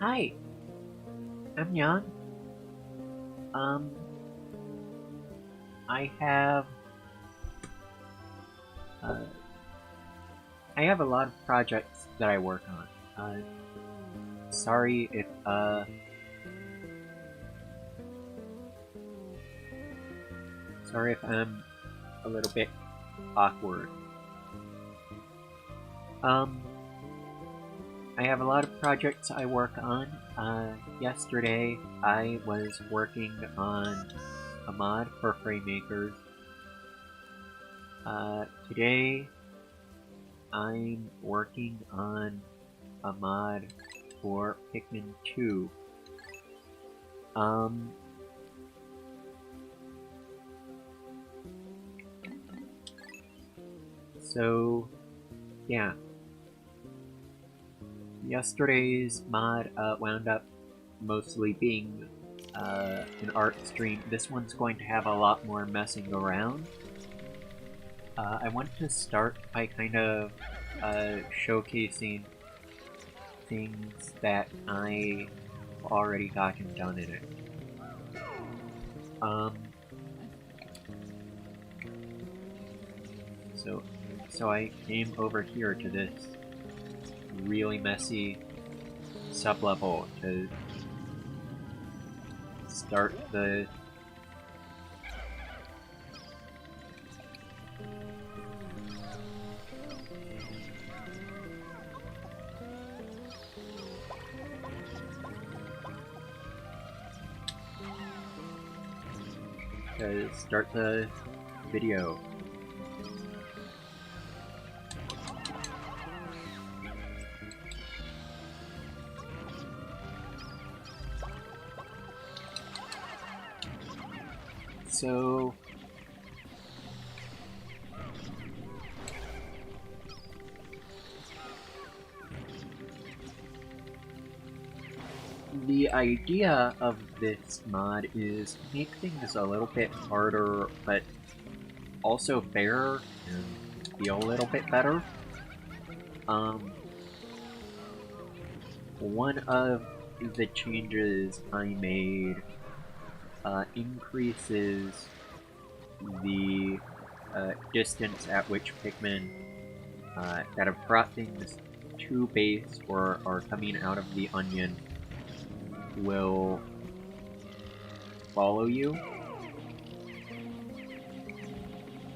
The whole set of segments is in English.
Hi, I'm Jan. Um, I have uh, I have a lot of projects that I work on. Sorry if sorry if I'm a little bit awkward. Um, I have a lot of projects I work on. Yesterday I was working on a mod for Framemakers. Today I'm working on a mod for Pikmin 2. Um, so yeah, yesterday's mod wound up mostly being an art stream. This one's going to have a lot more messing around. I want to start by kind of showcasing things that I've already gotten done in it. Um, so I came over here to this really messy sublevel to start the video. So the idea of this mod is to make things a little bit harder, but also fairer and feel a little bit better. One of the changes I made increases the distance at which Pikmin that have brought things to base or are coming out of the onion will follow you.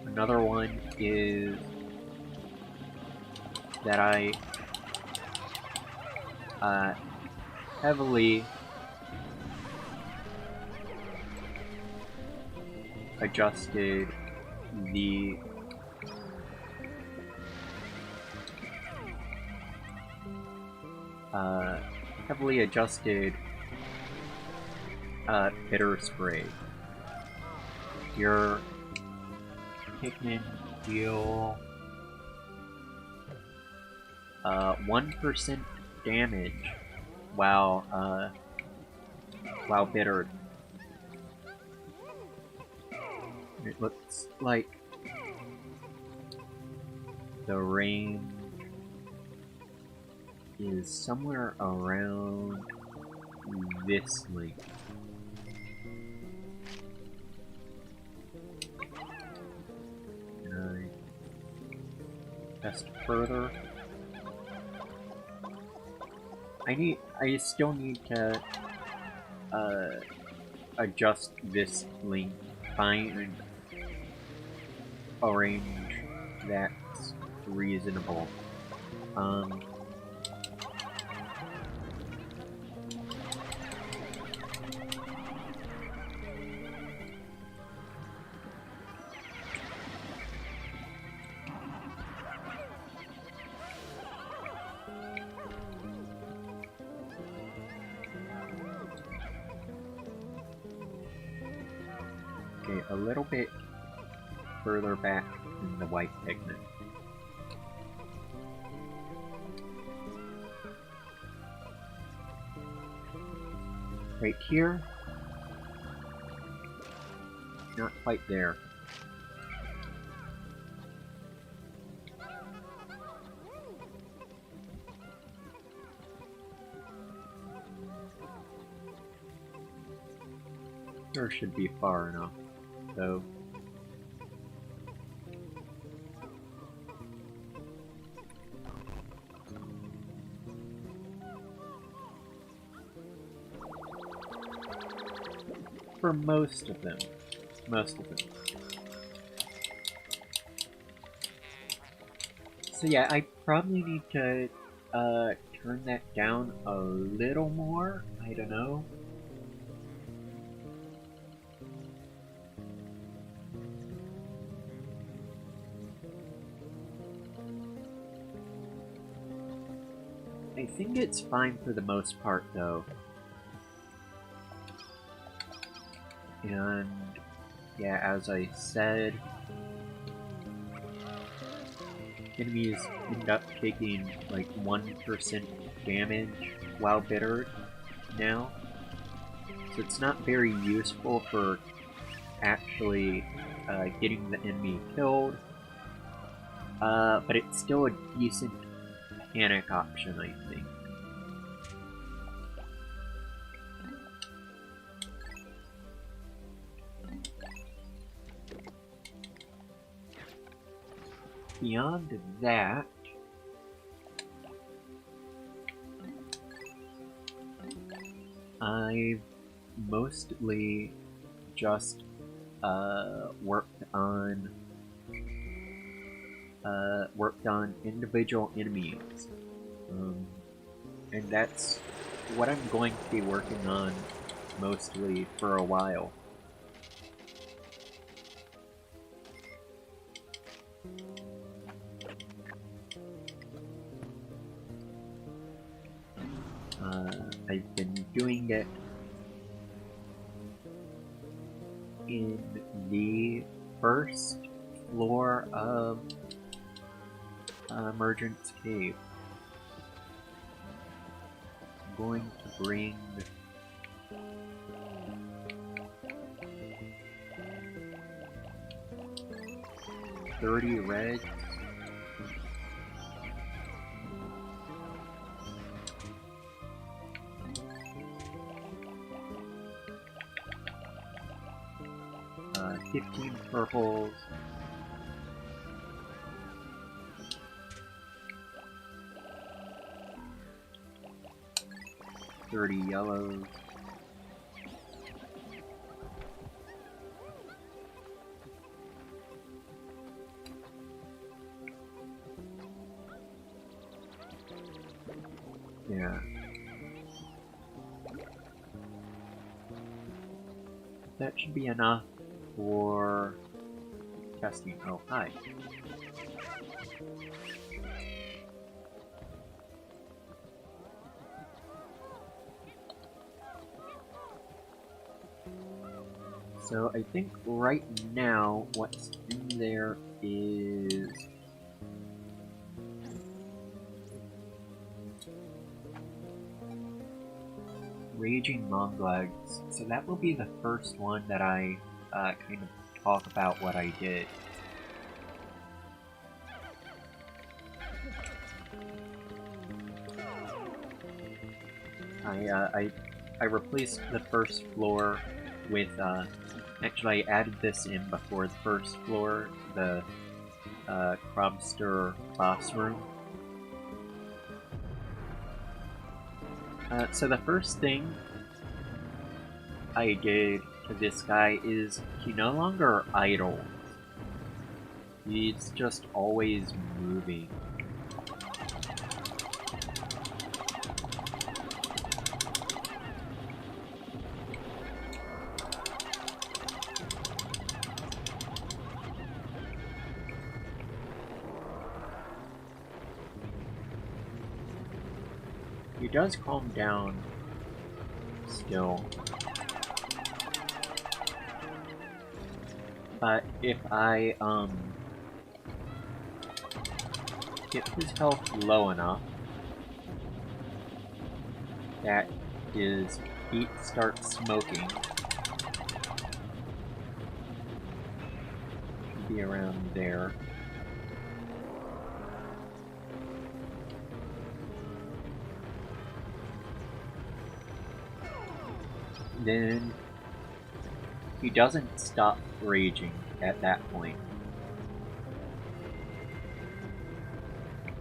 Another one is that I heavily adjusted the bitter spray. Your Pikmin deal 1% damage while bitter. It looks like the range is somewhere around this length. Can I test further? I still need to adjust this length, find a range that's reasonable. Okay, a little bit further back in the white pigment. Right here. Not quite there. cursor should be far enough, though. For most of them. Most of them. So yeah, I probably need to turn that down a little more. I don't know. I think it's fine for the most part, though. And yeah, as I said, enemies end up taking like 1% damage while bittered now. So it's not very useful for actually getting the enemy killed. But it's still a decent panic option, I think. Beyond that, I've mostly just worked on individual enemies, and that's what I'm going to be working on mostly for a while. I've been doing it in the first floor of Emergence Cave. I'm going to bring $30 red. Uh, 15 purples. 30 yellows. Yeah. That should be enough for testing. Oh, hi. So I think right now what's in there is Raging Monglags. So that will be the first one that I kind of talk about what I did. I replaced the first floor with actually I added this in before the first floor, the Crobster classroom. So the first thing I did to this guy is he no longer idles. He's just always moving. He does calm down still. But if I get his health low enough that his feet start smoking, should be around there. Then he doesn't stop raging at that point.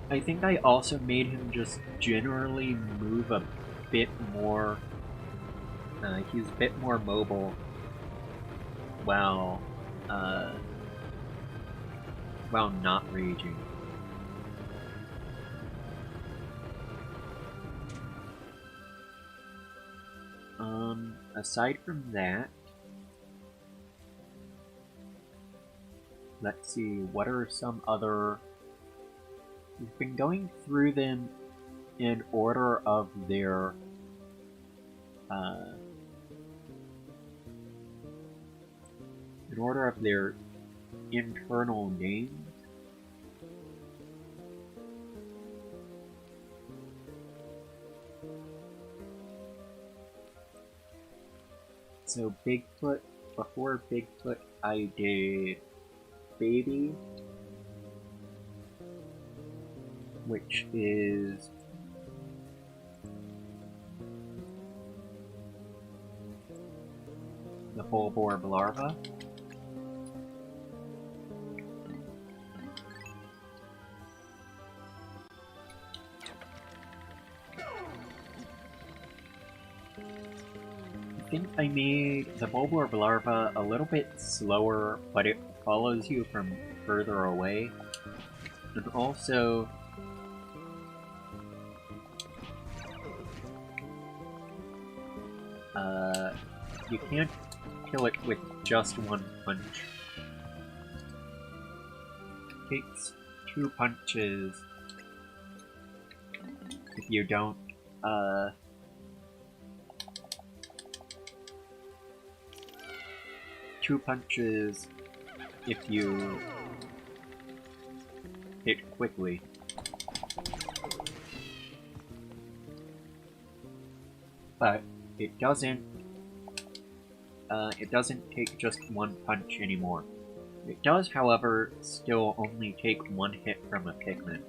I think I also made him just generally move a bit more. He's a bit more mobile while not raging. Aside from that, let's see, what are some other... We've been going through them in order of their internal names. So Bigfoot, before Bigfoot I did Baby, which is the Bulborb larva. I think I made the Bulborb larva a little bit slower, but it follows you from further away. And also, you can't kill it with just one punch. It takes 2 punches if you don't, 2 punches if you hit quickly. But it doesn't take just 1 punch anymore. It does, however, still only take 1 hit from a Pikmin.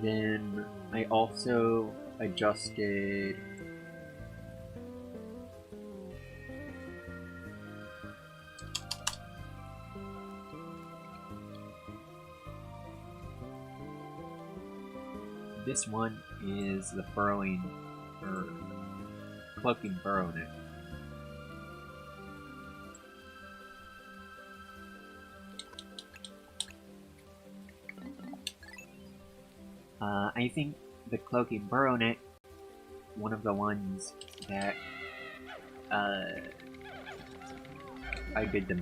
Then I also adjusted this one is the burrowing or cloaking burrow-neck. I think the cloaking burrow-neck, one of the ones that I did the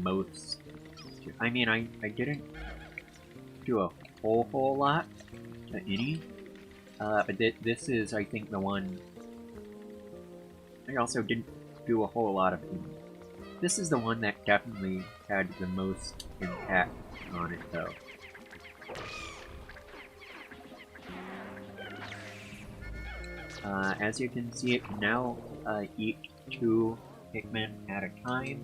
most. I mean, I didn't do a whole lot to any, but this is, I think, the one. I also didn't do a whole lot of them. This is the one that definitely had the most impact on it, though. As you can see, it can now eat 2 Pikmin at a time.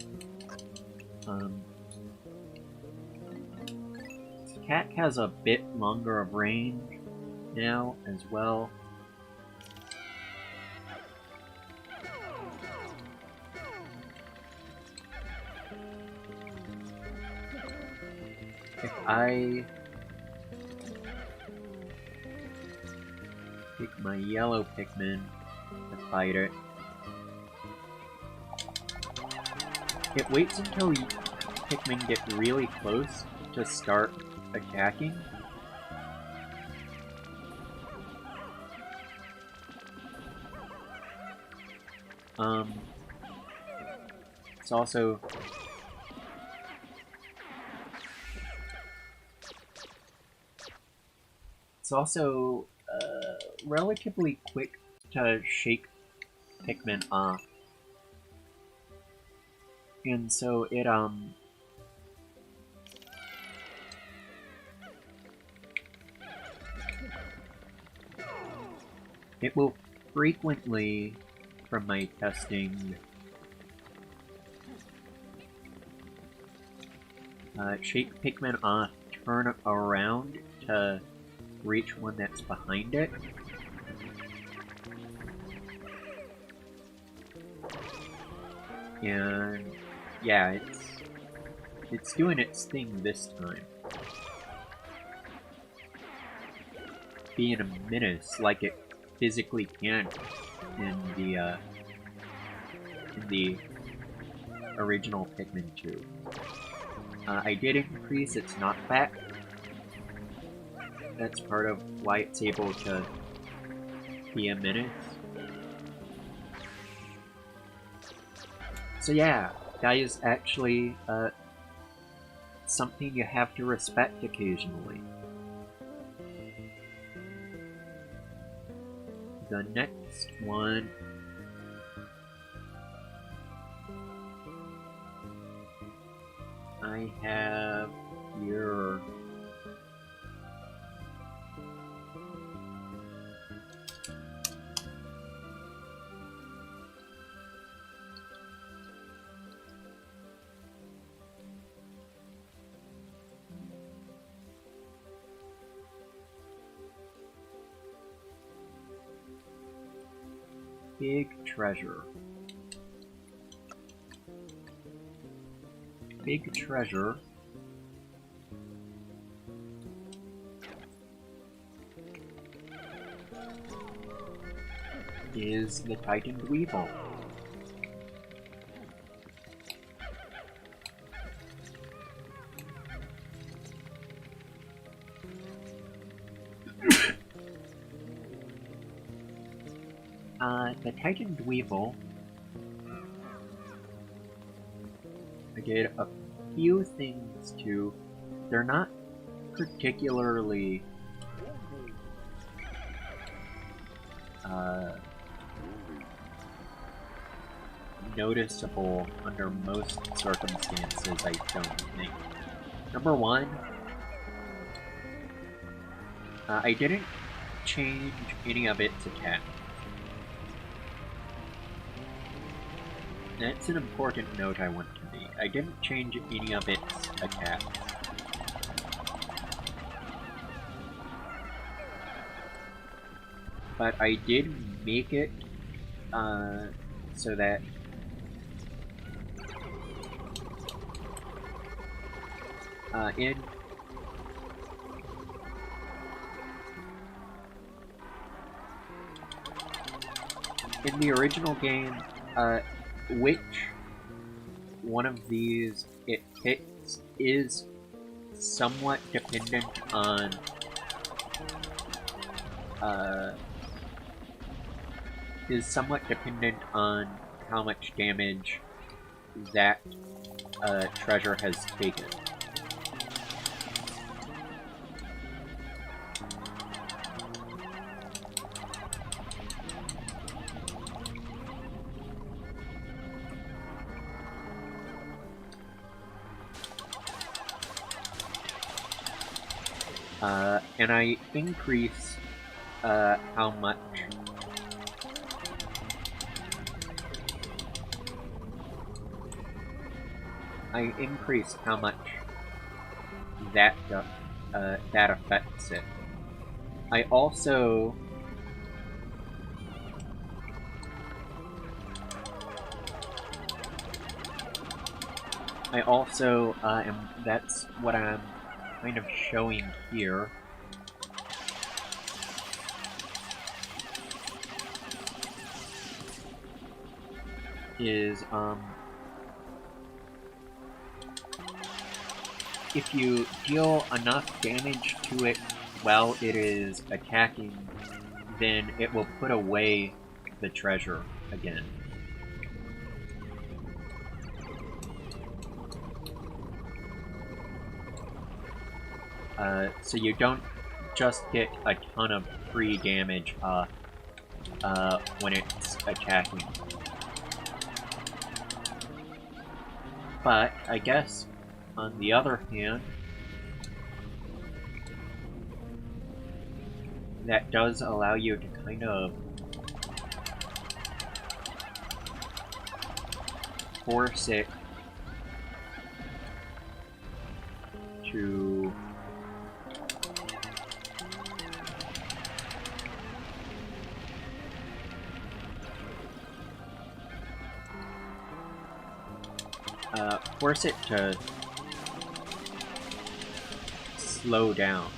This cat has a bit longer of range now as well. If I pick my yellow Pikmin to fight it, it waits until Pikmin get really close to start attacking. It's also relatively quick to shake Pikmin off. And so it will frequently, from my testing, shake Pikmin off, turn around to reach one that's behind it. And yeah, it's doing its thing this time. Being a menace like it physically can in the original Pikmin 2. I did increase its knockback. That's part of why it's able to be a menace. So yeah, that is actually something you have to respect occasionally. The next one I have here. Big treasure. Big treasure is the Titan Weevil. The Titan Weevil, I did a few things to. They're not particularly noticeable under most circumstances, I don't think. Number one, I didn't change any of its attack. That's an important note I want to make. I didn't change any of its attacks. But I did make it so that in the original game, which one of these it hits is somewhat dependent on how much damage that treasure has taken. And I increase how much that that affects it. I also am. That's what I'm kind of showing here. Is if you deal enough damage to it while it is attacking, then it will put away the treasure again. So you don't just get a ton of free damage when it's attacking. But I guess, on the other hand, that does allow you to kind of force it to slow down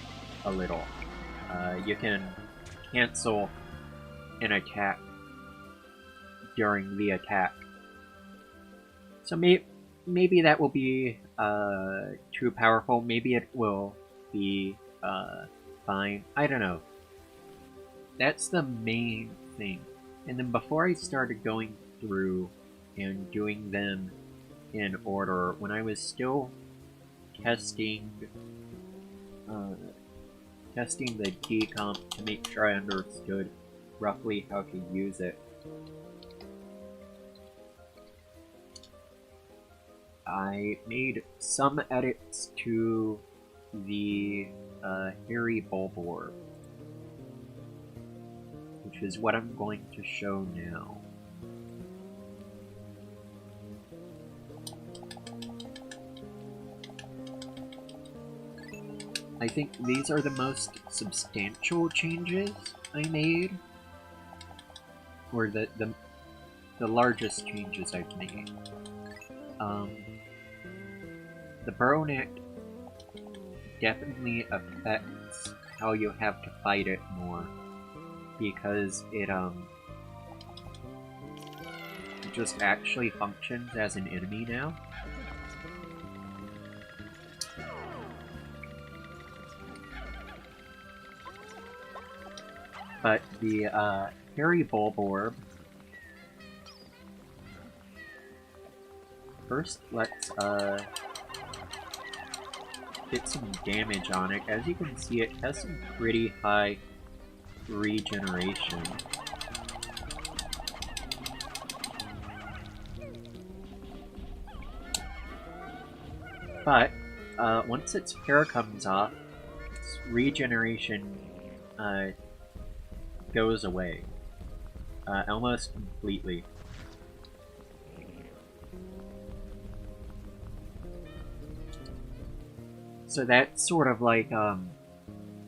a little. You can cancel an attack during the attack. So maybe that will be too powerful. Maybe it will be fine. I don't know. That's the main thing. And then before I started going through and doing them in order, when I was still testing the decomp to make sure I understood roughly how to use it, I made some edits to the hairy bulbor, which is what I'm going to show now. I think these are the most substantial changes I made, or the largest changes I've made. The burrow neck definitely affects how you have to fight it more, because it just actually functions as an enemy now. But the hairy bulborb, first let's get some damage on it. As you can see, it has some pretty high regeneration. But once its hair comes off, its regeneration goes away almost completely. So that's sort of like, and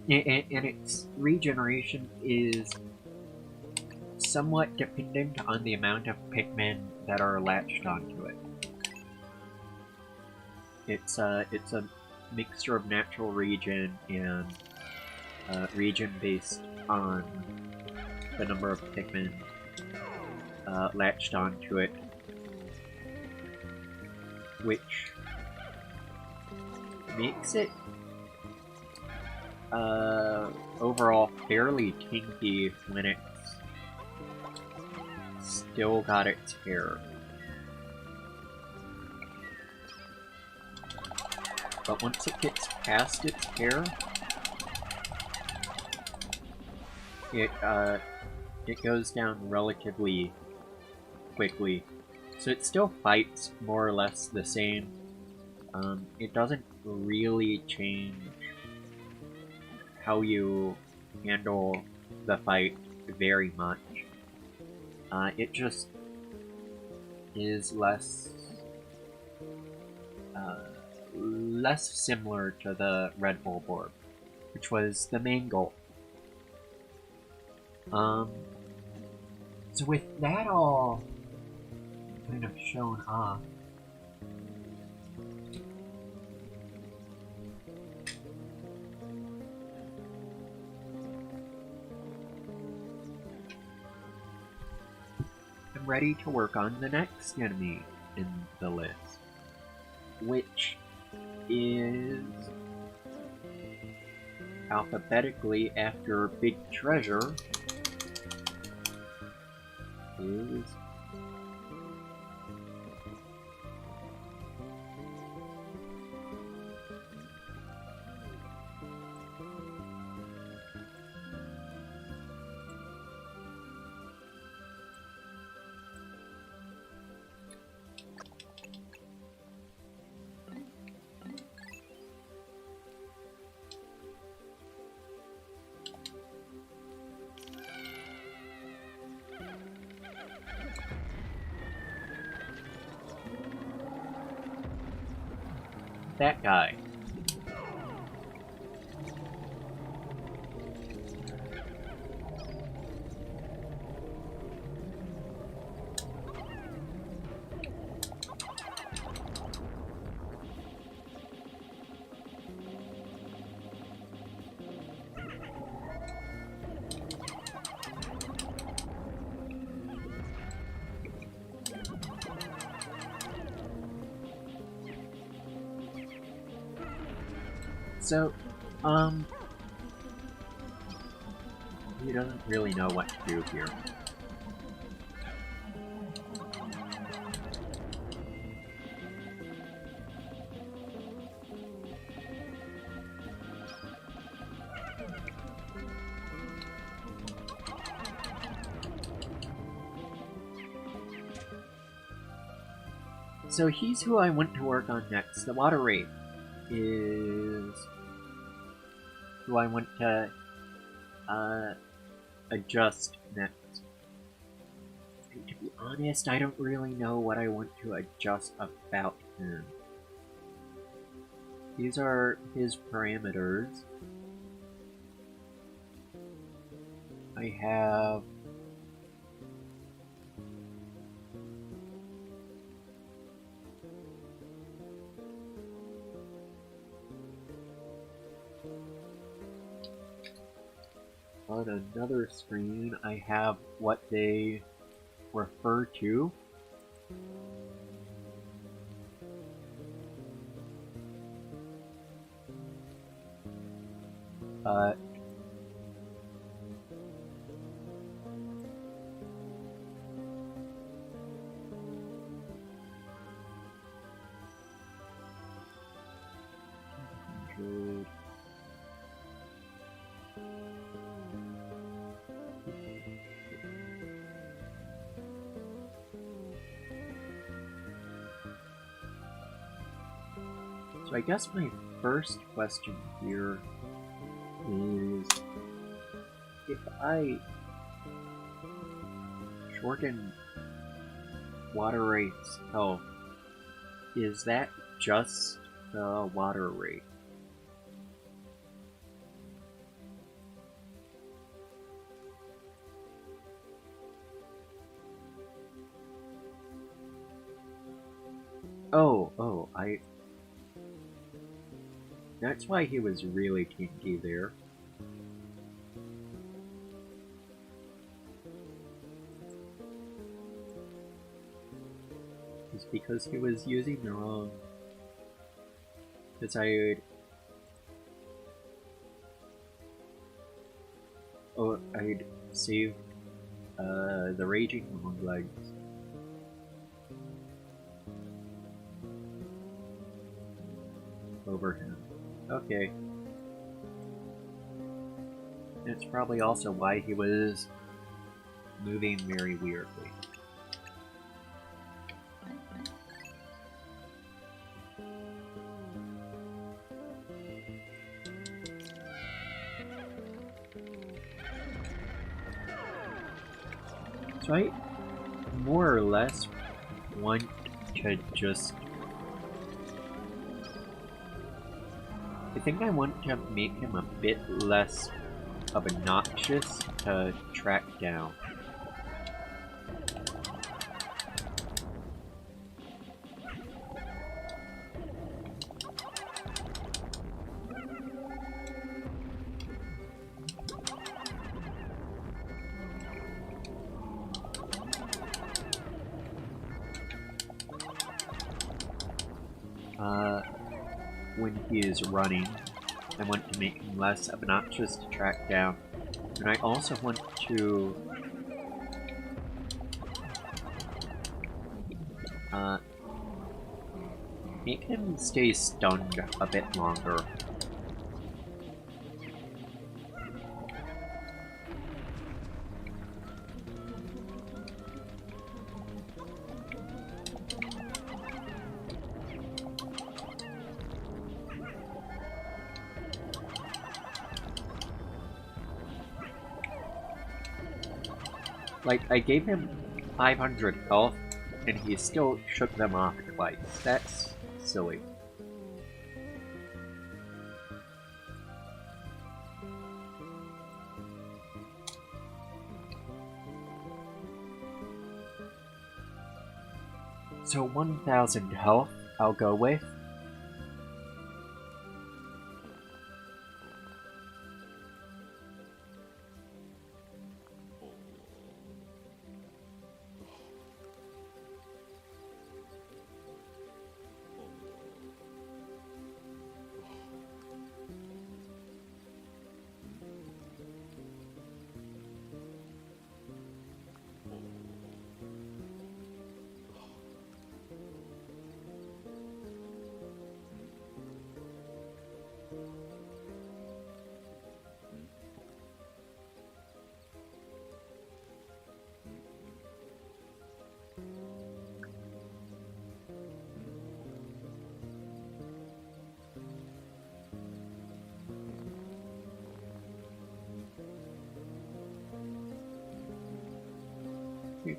its regeneration is somewhat dependent on the amount of Pikmin that are latched onto it. It's a mixture of natural regen and regen based on the number of Pikmin latched onto it, which makes it overall fairly kinky when it's still got its hair. But once it gets past its hair, it goes down relatively quickly. So it still fights more or less the same. It doesn't really change how you handle the fight very much. It just is less similar to the red bulborb, which was the main goal. So with that all kind of shown off, I'm ready to work on the next enemy in the list, which is alphabetically after Big Treasure is that guy. So, he doesn't really know what to do here. So he's who I want to work on next. The water rate is who I want to adjust next. And to be honest, I don't really know what I want to adjust about him. These are his parameters. I have on another screen, I have what they refer to. So I guess my first question here is, if I shorten water rate's health, is that just the water rate? Oh, that's why he was really kinky there. It's because he was using the wrong... Because I'd saved the Raging Long Legs. Over him. Okay. That's probably also why he was moving very weirdly. So I more or less want to just... I think I want to make him a bit less obnoxious to track down. When he is running, I want to make him less obnoxious to track down. And I also want to make him stay stunned a bit longer. Like, I gave him 500 health, and he still shook them off twice. That's silly. So 1,000 health I'll go with.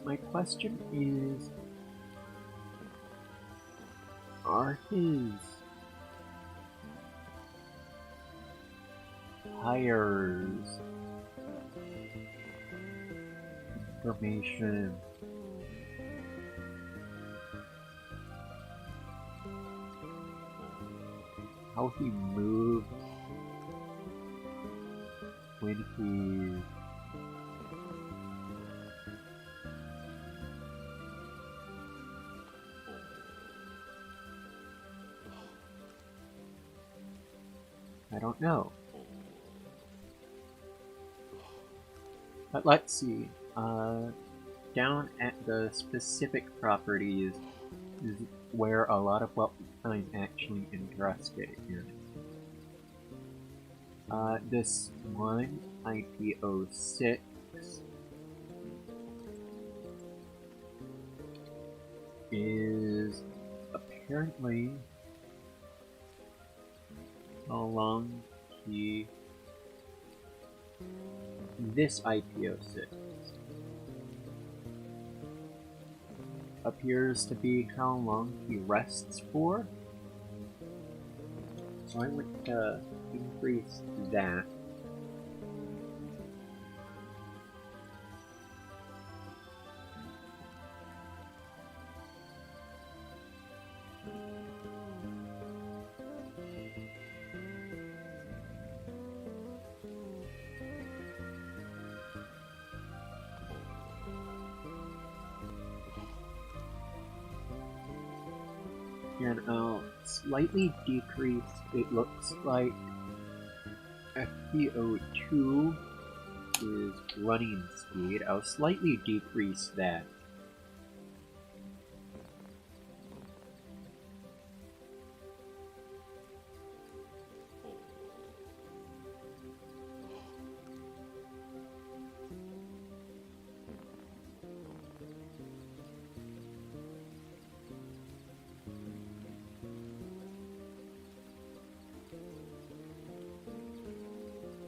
My question is, are his tires information how he moves when he's I don't know. But let's see. Down at the specific properties is where a lot of what I'm actually interested in. This one, IP06, is apparently how long he... This IP06 appears to be how long he rests for. So I want to increase that. And I'll slightly decrease, it looks like FPO2 is running speed. I'll slightly decrease that.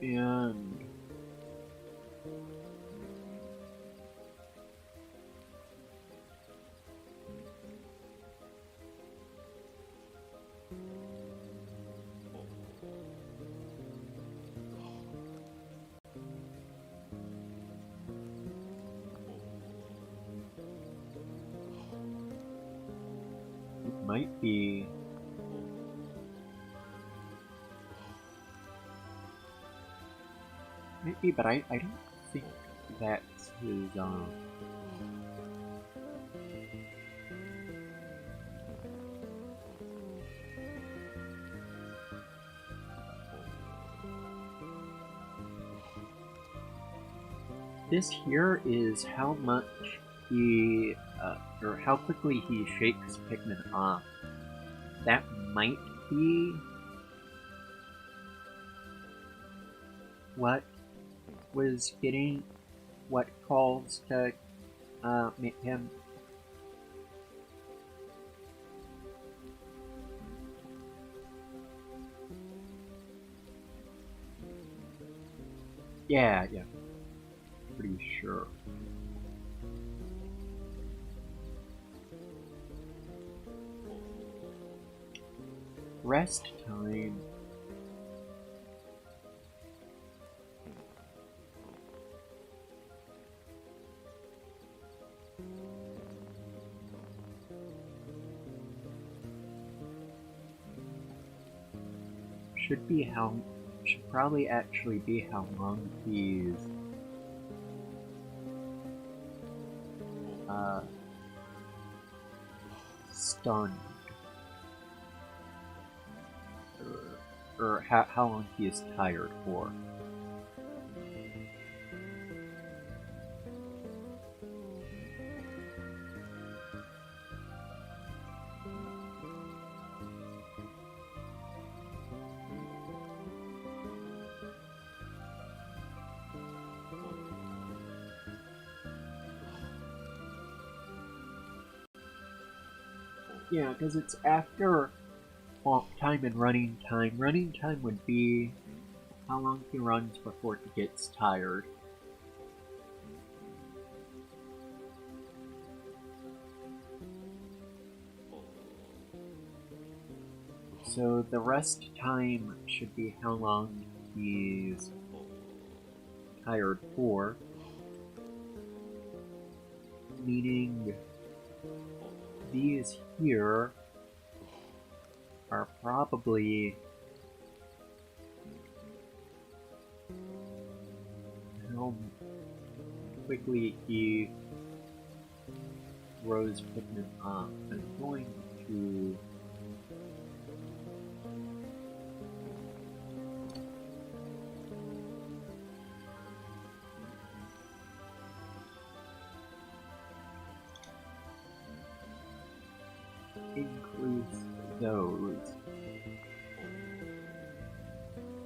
And it might be but I don't think that's his this here is how much he or how quickly he shakes Pikmin off. That might be what was getting what calls to make him. Yeah, pretty sure. Rest time. should probably actually be how long he's stunned, or how long he is tired for. Yeah, because it's after walk time and running time. Running time would be how long he runs before he gets tired. So the rest time should be how long he's tired for. Meaning these here are probably how quickly he throws Pikmin off. I'm going to increase those,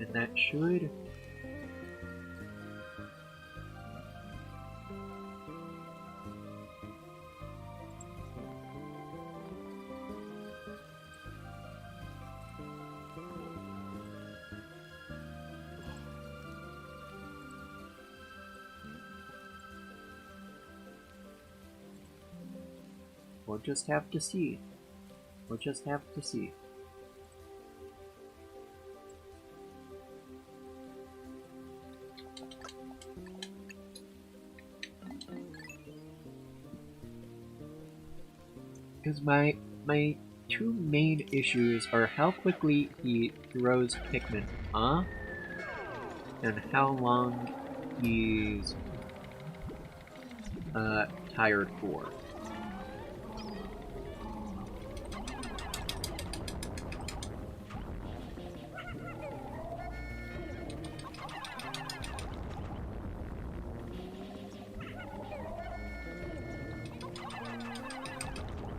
and that should we'll just have to see. We'll just have to see. Because my two main issues are how quickly he throws Pikmin off and how long he's tired for.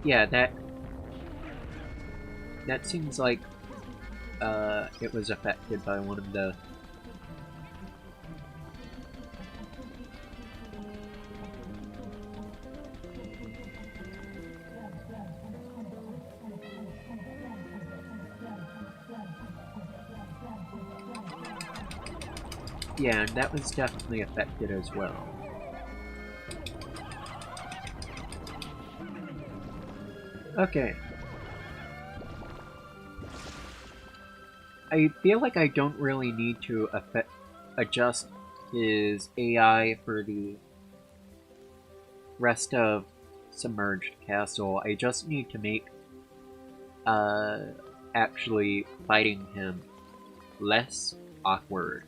Yeah, that seems like it was affected by one of the yeah, and that was definitely affected as well. Okay. I feel like I don't really need to adjust his AI for the rest of Submerged Castle. I just need to make actually fighting him less awkward.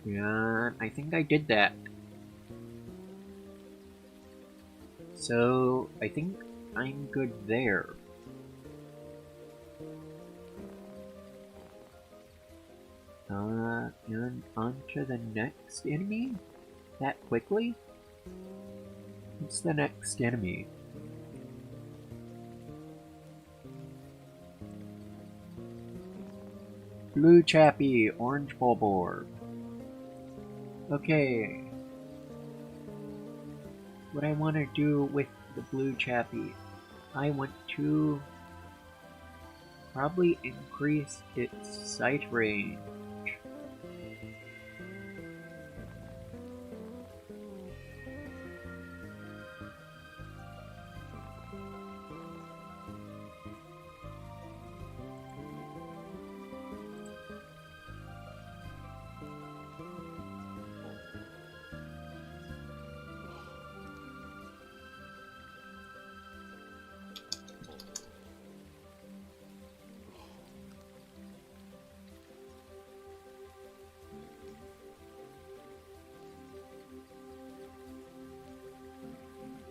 Yeah, I think I did that. So, I think I'm good there. And on to the next enemy? That quickly? What's the next enemy? Blue Chappie, Orange Bulborb. Okay. What I want to do with the Blue Chappie, I want to probably increase its sight range.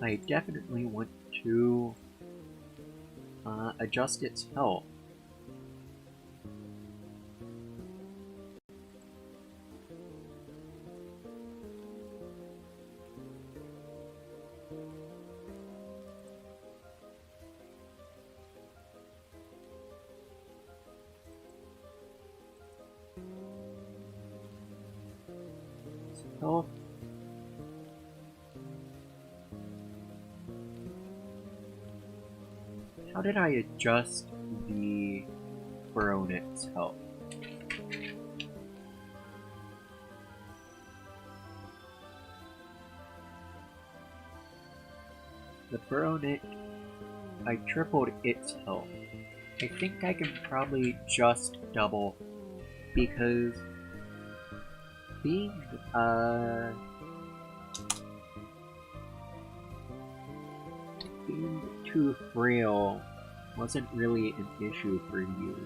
I definitely want to adjust its health. Health. How did I adjust the Baronet's health? The Baronet, I tripled its health. I think I can probably just double, because being too frail wasn't really an issue for you.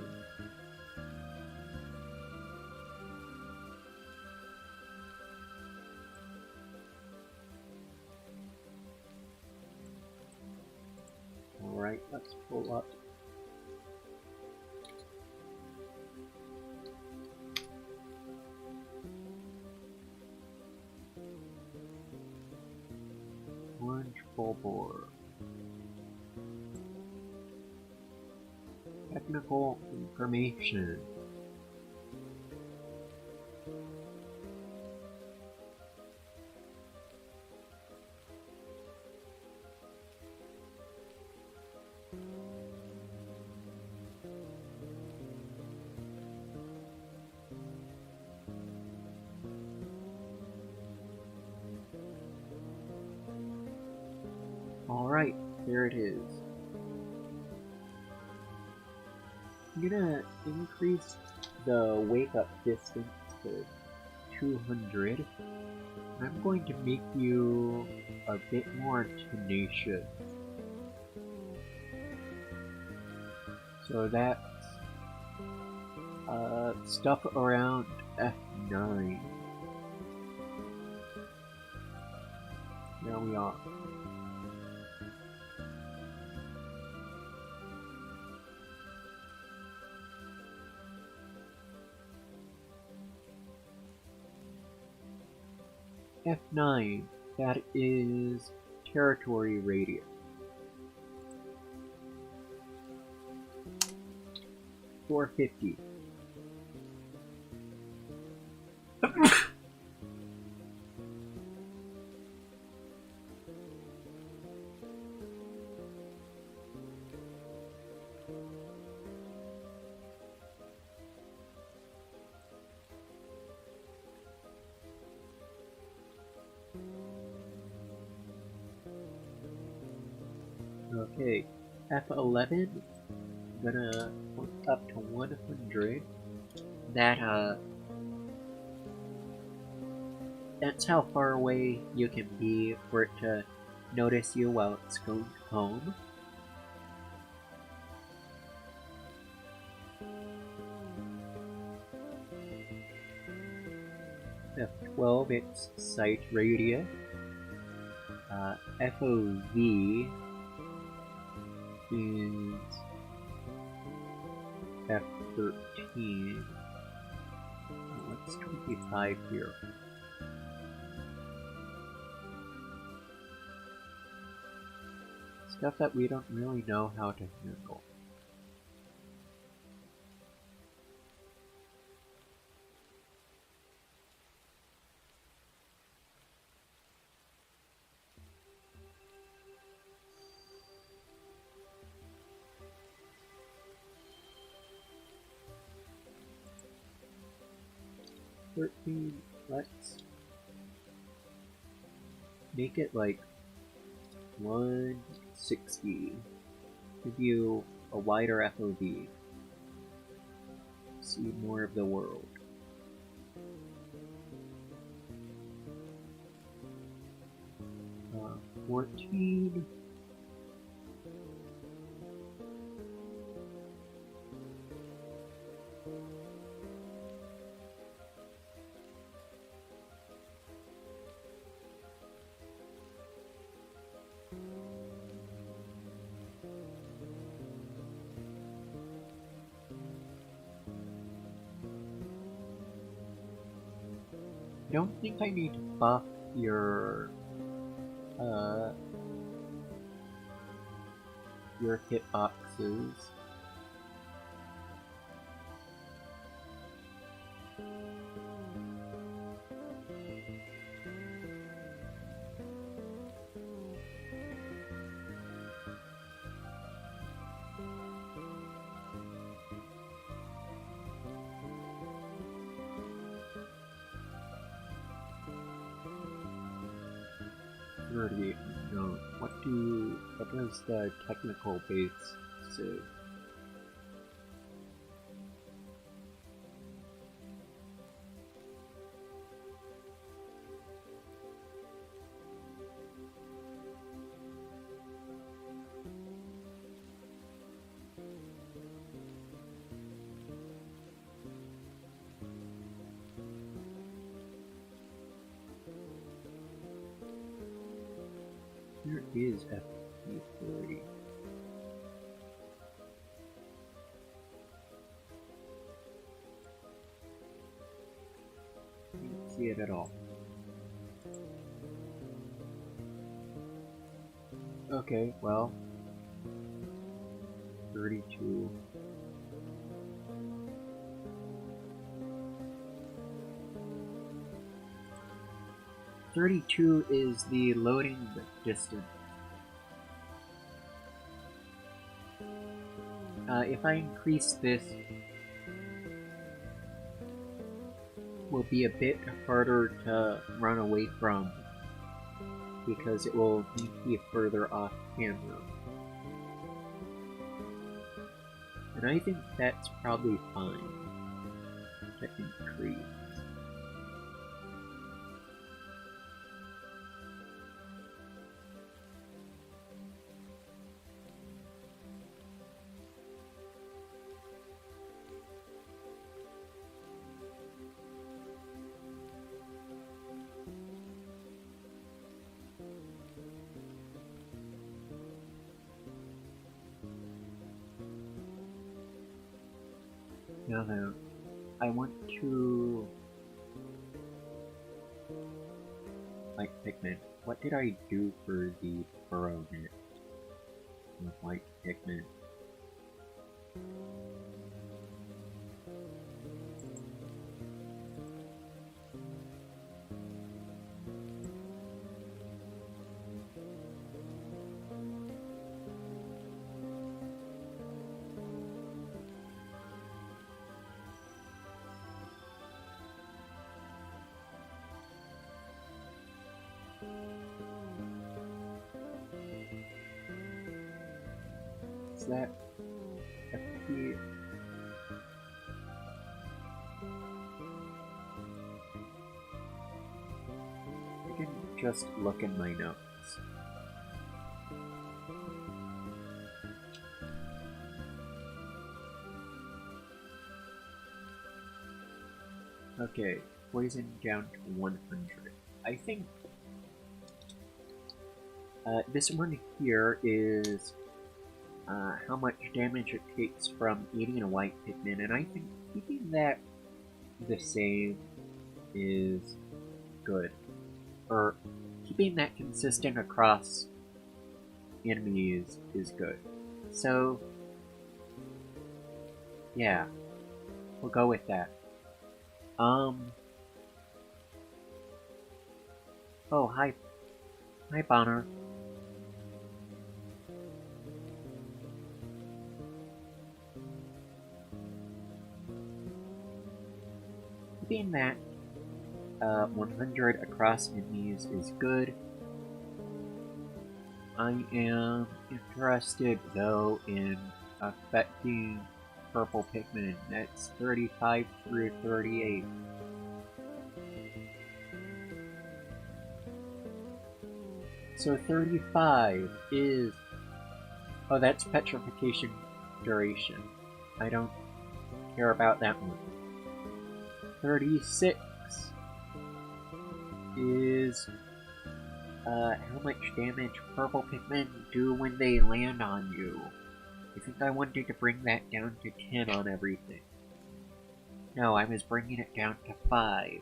Alright, let's pull up. Orange full bore. Technical information. Alright, there it is. I'm gonna increase the wake up distance to 200. I'm going to make you a bit more tenacious. So that's stuff around F9. There we are. F9, that is territory radius. 450. Okay, F11, gonna put up to 100. That's how far away you can be for it to notice you while it's going home. F12, it's sight radius. FOV is F13. What's 25 here? Stuff that we don't really know how to handle. Let's make it like 160. Give you a wider FOV. See more of the world. 14. I don't think I need to buff your hitboxes. No. What does the technical base say? Here is FP30. Can't see it at all. Okay, well, 32. "32" is the loading distance. If I increase this, will be a bit harder to run away from because it will need to be further off camera. And I think that's probably fine to increase. Now, I want to... like Pikmin. What did I do for the burrow net with white Pikmin? Is that FP? I can just look in my notes. Okay, poison down to 100. I think this one here is how much damage it takes from eating a white Pikmin, and I think keeping that the same is good. Or keeping that consistent across enemies is good. So, yeah, we'll go with that. Oh, hi Bonner. Keeping that 100 across enemies is good. I am interested, though, in affecting purple Pikmin. That's 35 through 38. So 35 is... oh, that's petrification duration. I don't care about that one. 36 is how much damage purple Pikmin do when they land on you. I think I wanted to bring that down to 10 on everything. No, I was bringing it down to 5.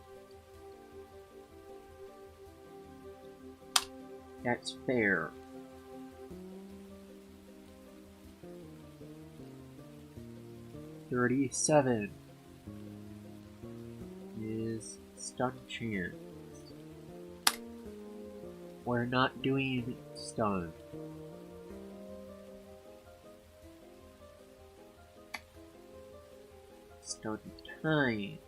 That's fair. $37 is stun chance. We're not doing stun. Stun time.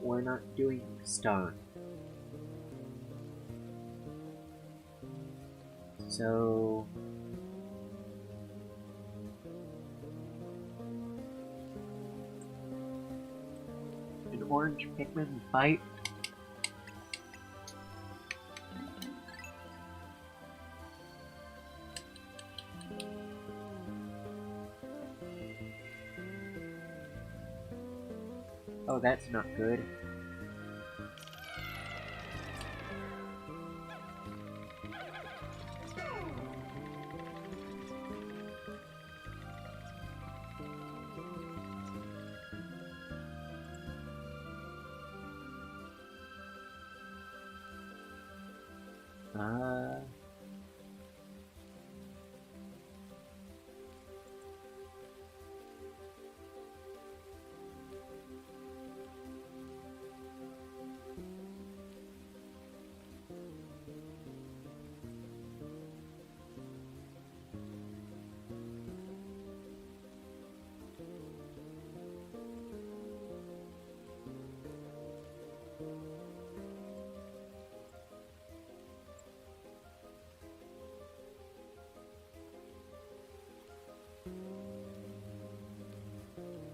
We're not doing stun. So an orange Pikmin fight. Oh, that's not good.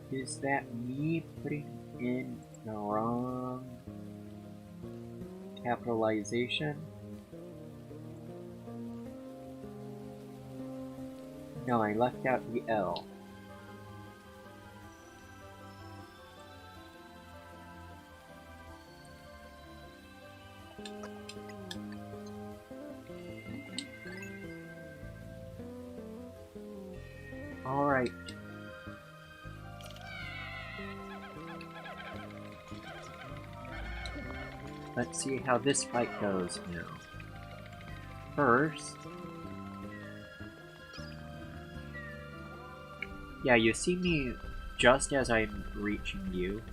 Is that me putting in the wrong capitalization? No, I left out the L. Alright. Let's see how this fight goes now. First... Yeah, you see me just as I'm reaching you.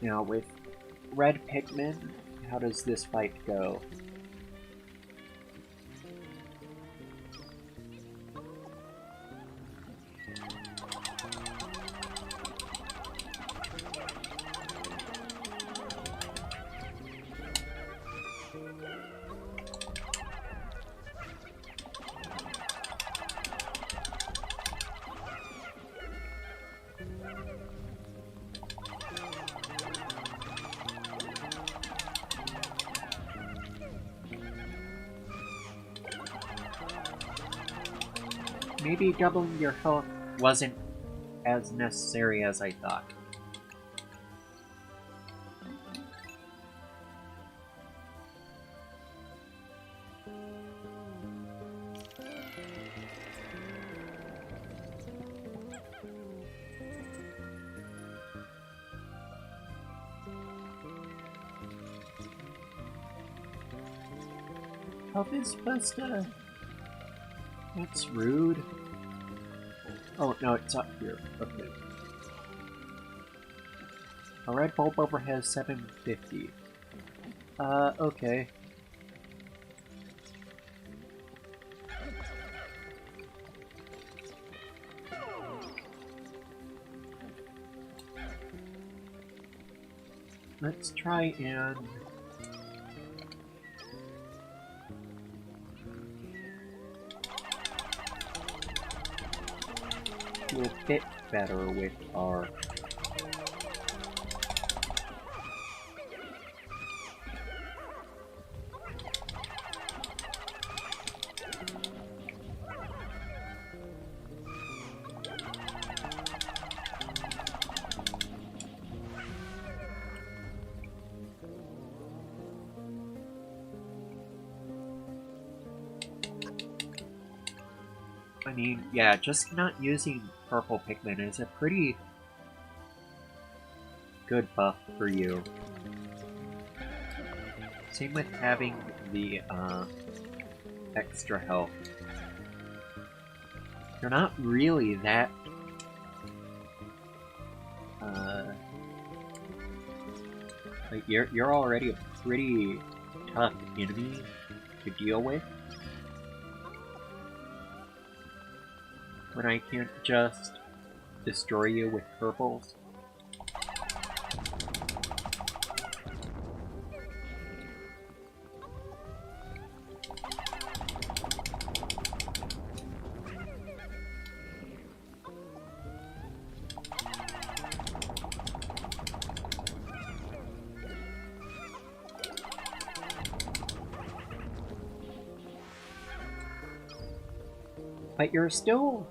Now with red Pikmin, how does this fight go? Maybe doubling your health wasn't as necessary as I thought. Health is supposed to... That's rude. Oh, no, it's up here. Okay. A red bulb over has 750. Okay. Let's try and... do a bit better with our... I mean, yeah, just not using purple Pikmin is a pretty good buff for you. Same with having the extra health. You're not really that like you're already a pretty tough enemy to deal with. When I can't just destroy you with purples. But you're still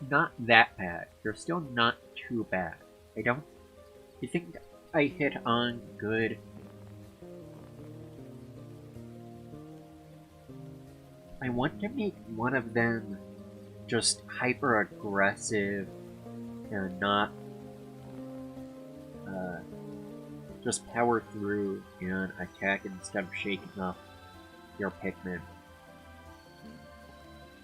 not that bad. You're still not too bad. You think I hit on good? I want to make one of them just hyper aggressive and not just power through and attack instead of shaking off your Pikmin.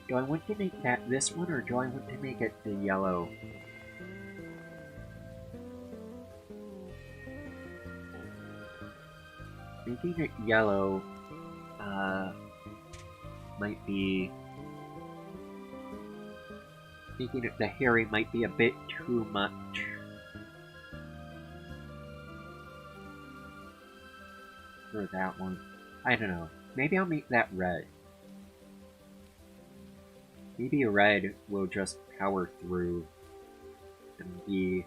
Do I want to make that this one, or do I want to make it the yellow? Making it yellow might be... Making it the hairy might be a bit too much. For that one. I don't know. Maybe I'll make that red. Maybe red will just power through and be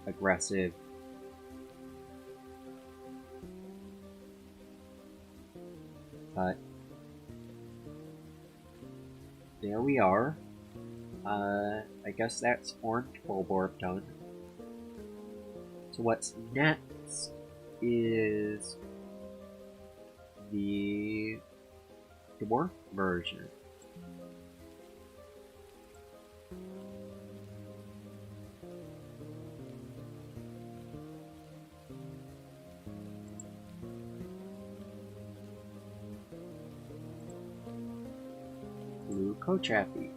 aggressive. But there we are. I guess that's orange bulborb done. So what's next is the dwarf version. Blue Kochappy.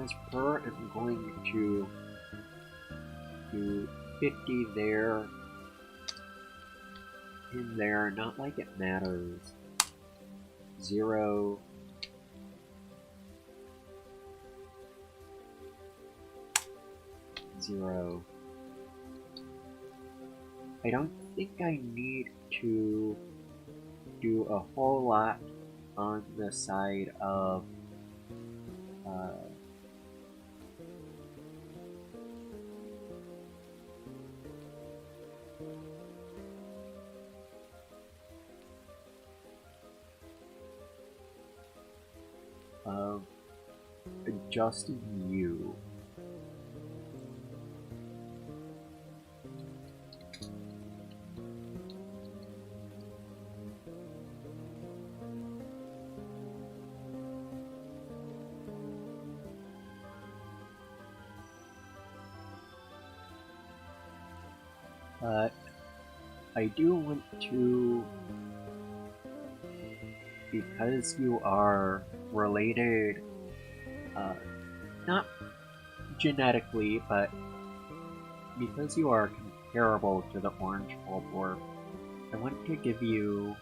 As per, I'm going to do 50 there, in there, not like it matters. 0. 0. I don't think I need to do a whole lot on the side of adjusting you. But I do want to, because you are related, not genetically, but because you are comparable to the orange bulborb, I want to give you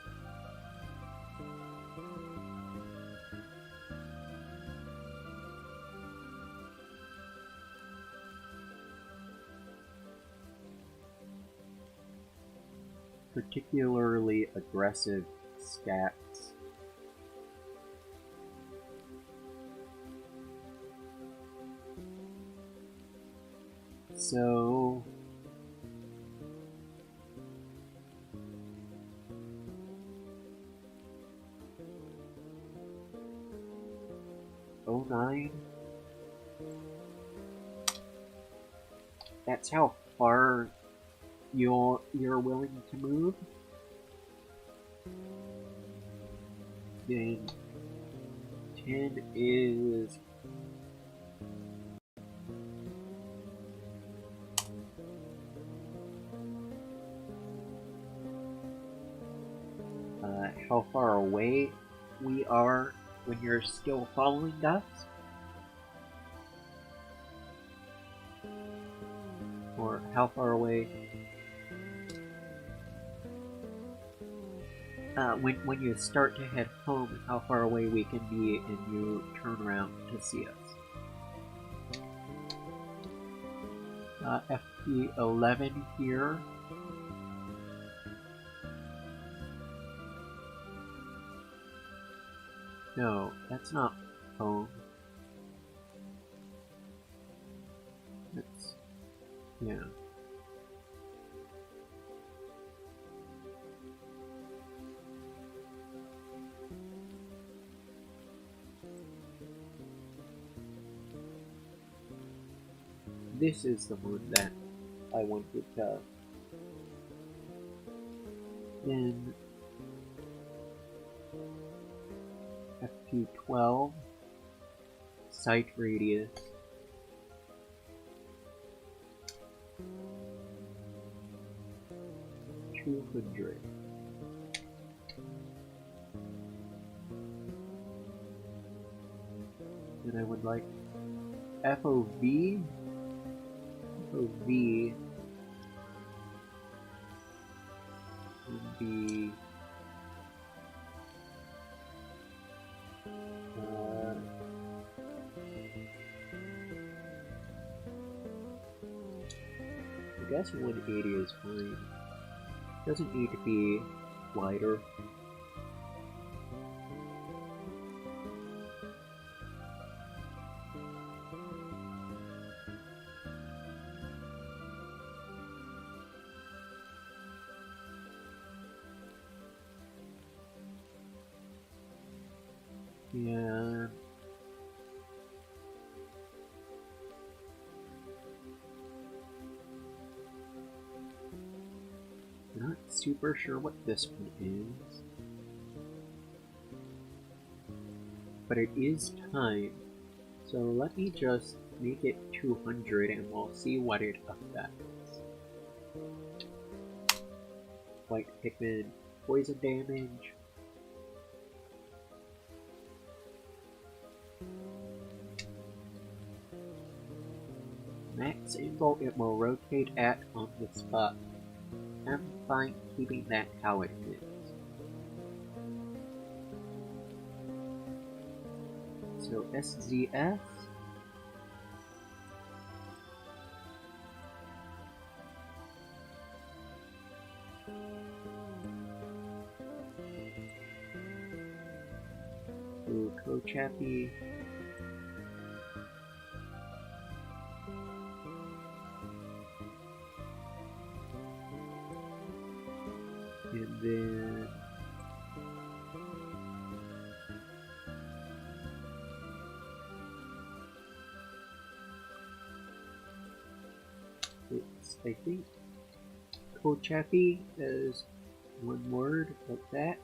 particularly aggressive stats. So... '09? That's how far you're willing to move? Then 10 is... how far away we are when you're still following us? Or how far away... when you start to head home, how far away we can be and you turn around to see us. FP11 here. No, that's not home. That's... yeah. This is the one that I wanted to... Then... FP12... Sight radius... 200. And I would like FOV. FOV would be I guess 180 is fine. Doesn't need to be wider. Yeah. I'm not super sure what this one is, but it is time. So let me just make it 200 and we'll see what it affects. White Pikmin, poison damage. Max angle it will rotate at on the spot. I'm fine keeping that how it is. So SZS. Ooh, Kochappy. And then it's, I think, Kochappy is one word like that.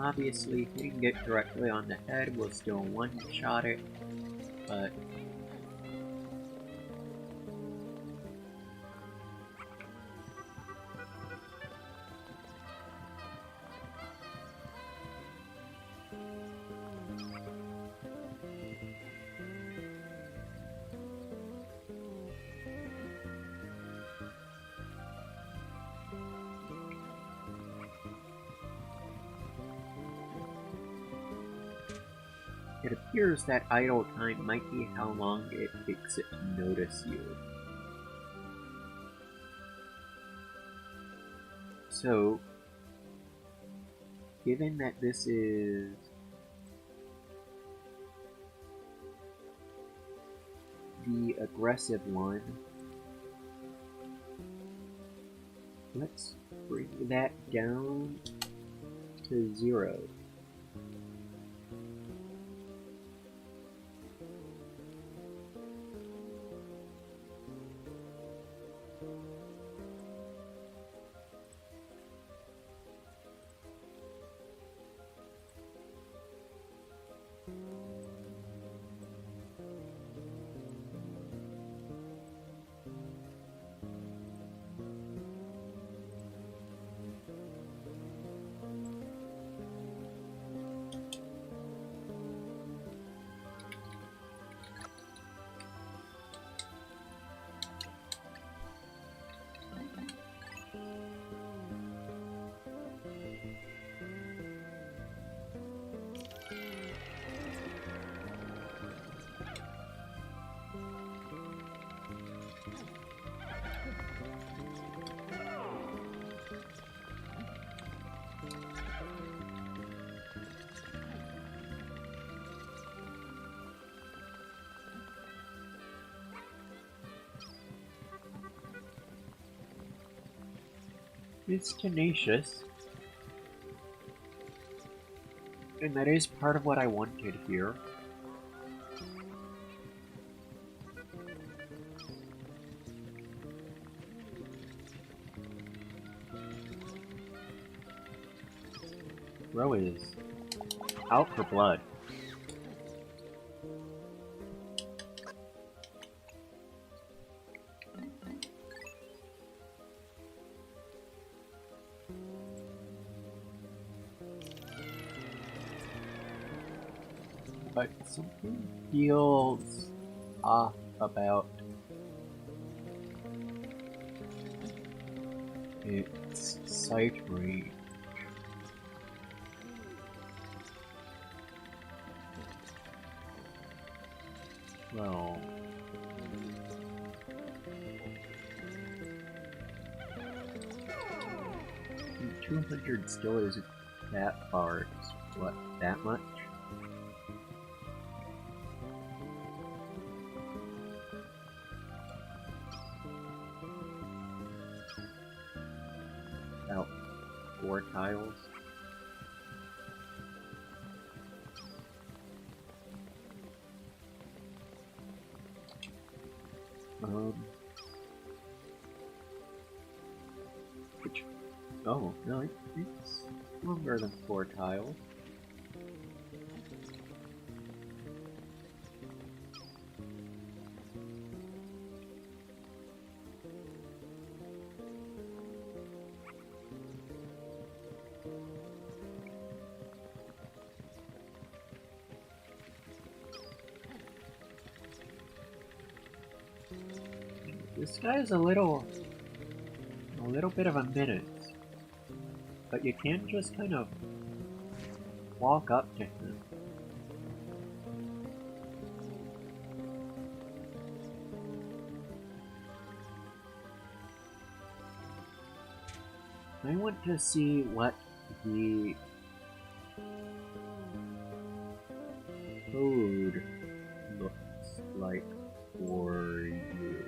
Obviously, hitting it directly on the head will still one-shot it, but It appears that idle time might be how long it takes it to notice you. So, given that this is the aggressive one, let's bring that down to 0. It's tenacious, and that is part of what I wanted here. Ro is out for blood. But something feels off about its sight range. Well, 200 still isn't that far. It's what, that much? About 4 tiles. Which, oh, no, it's longer than 4 tiles. This guy is a little bit of a menace, but you can't just kind of walk up to him. I want to see what the code looks like for you.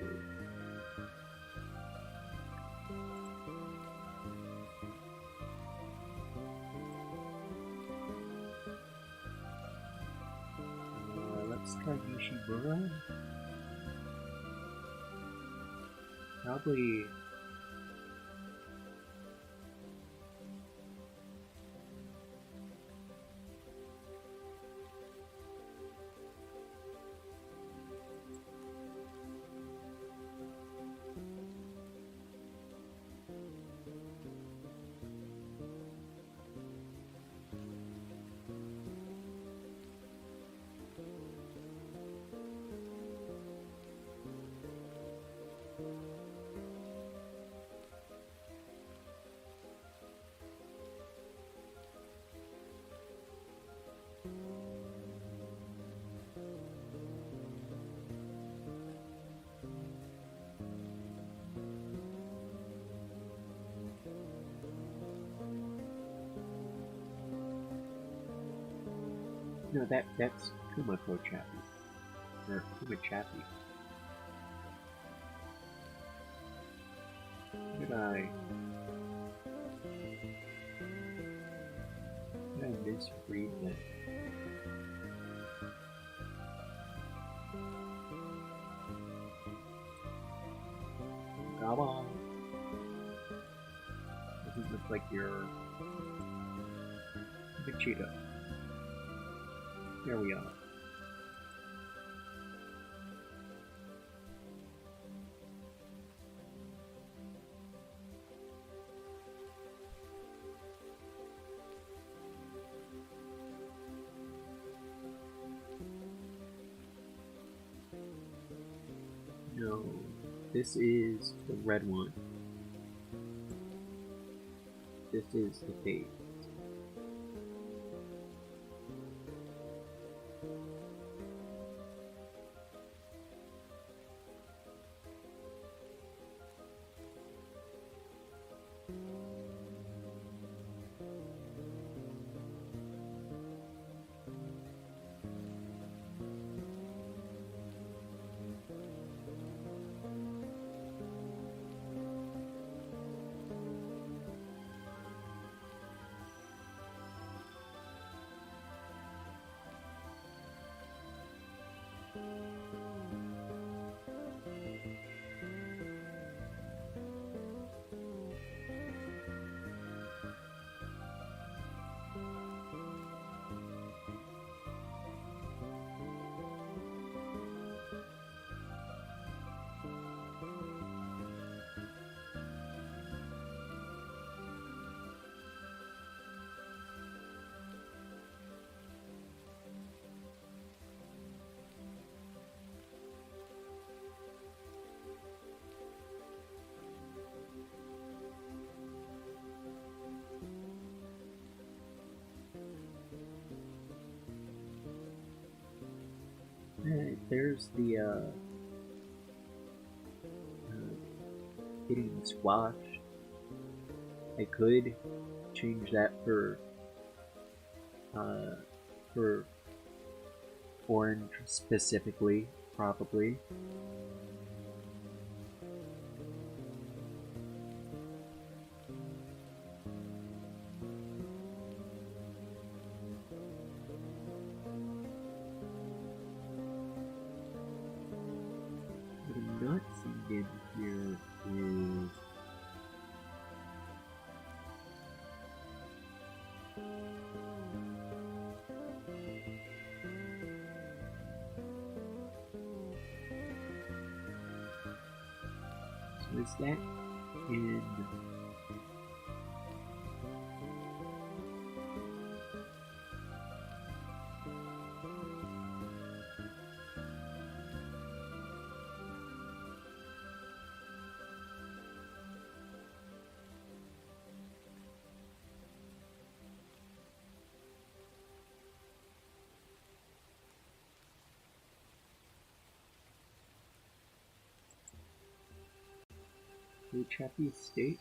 Let's try Nishimura. Probably. No, that's Kumako Chappie. Or Kuma Chappie. Did I misread that? Come on. Doesn't look like you're Vegeta. There we are. No, this is the red one. This is the fade. There's the getting squashed. I could change that for orange specifically, probably. What I'm not seeing in here is so is that in the Chappie State?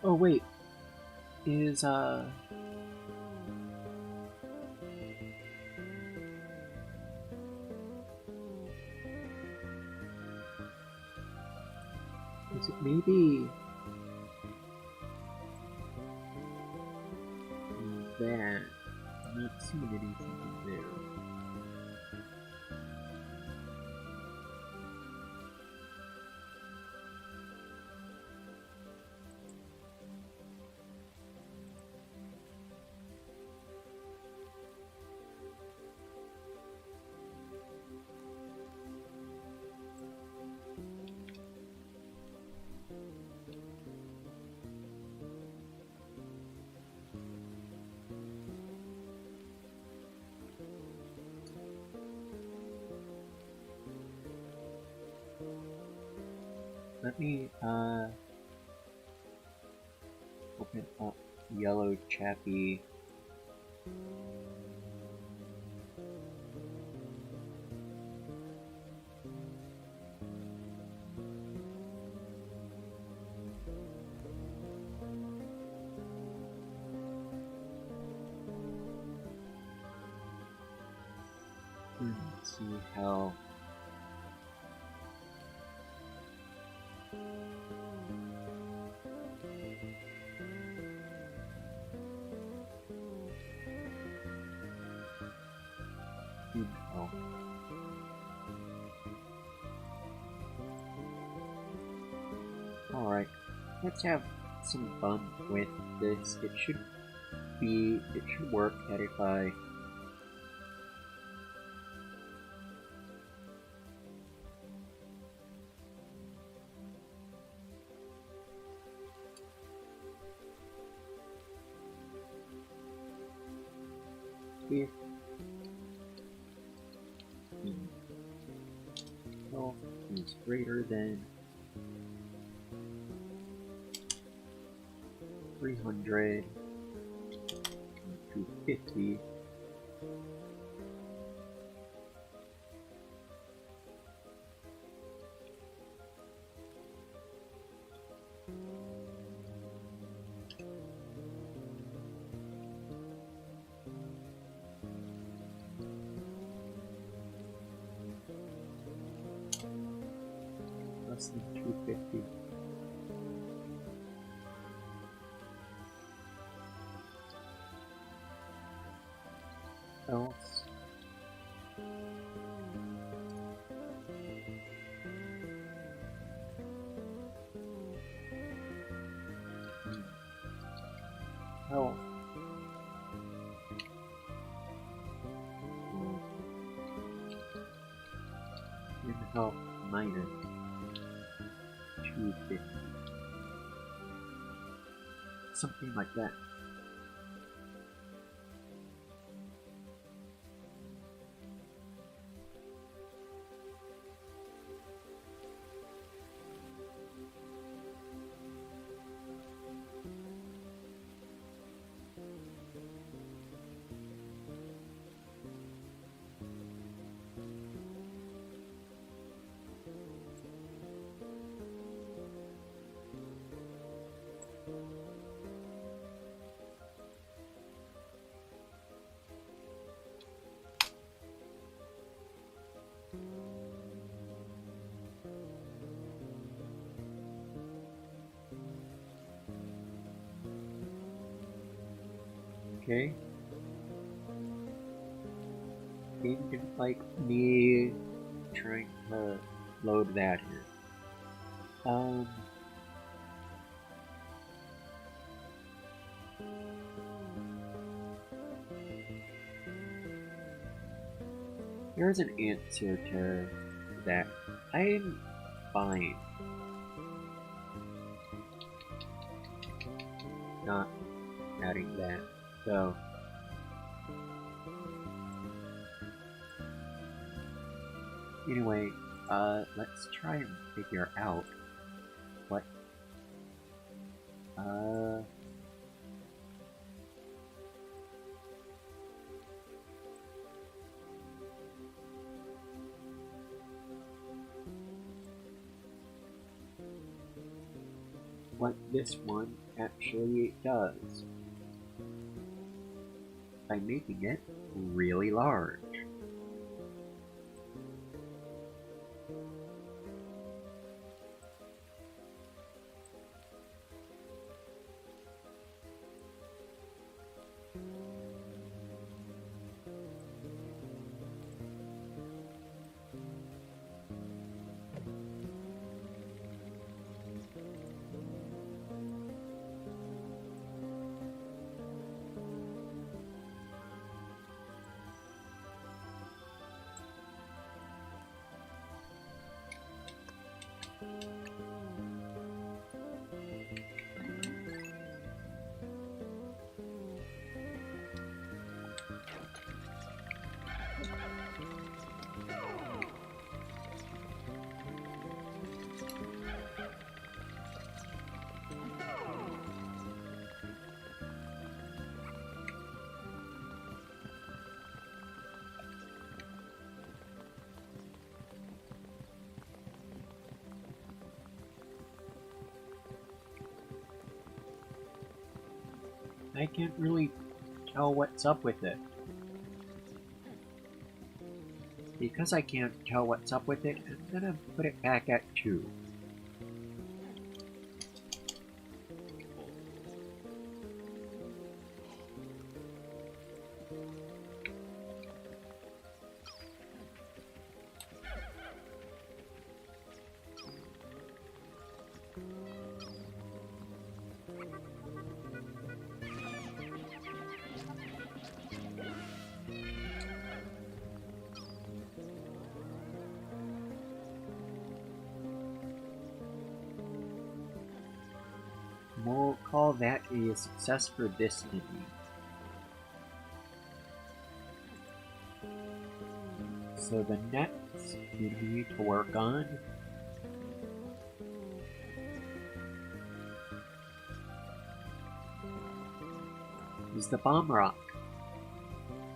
Oh wait, is it maybe that? I'm not seeing anything there. Let me open up Yellow Chappie. See how oh. Alright, let's have some fun with this. It should work that if I if health is greater than 300 to 50, less than 250. Else. Health. In health minus 250. Something like that. Okay. Game didn't like me trying to load that in. There's an answer to that. I'm fine not adding that. So anyway, let's try and figure out what what this one actually does by making it really large. I can't really tell what's up with it. Because I can't tell what's up with it, I'm gonna put it back at 2. We'll call that a success for this inning. So the next enemy to work on is the bomb rock.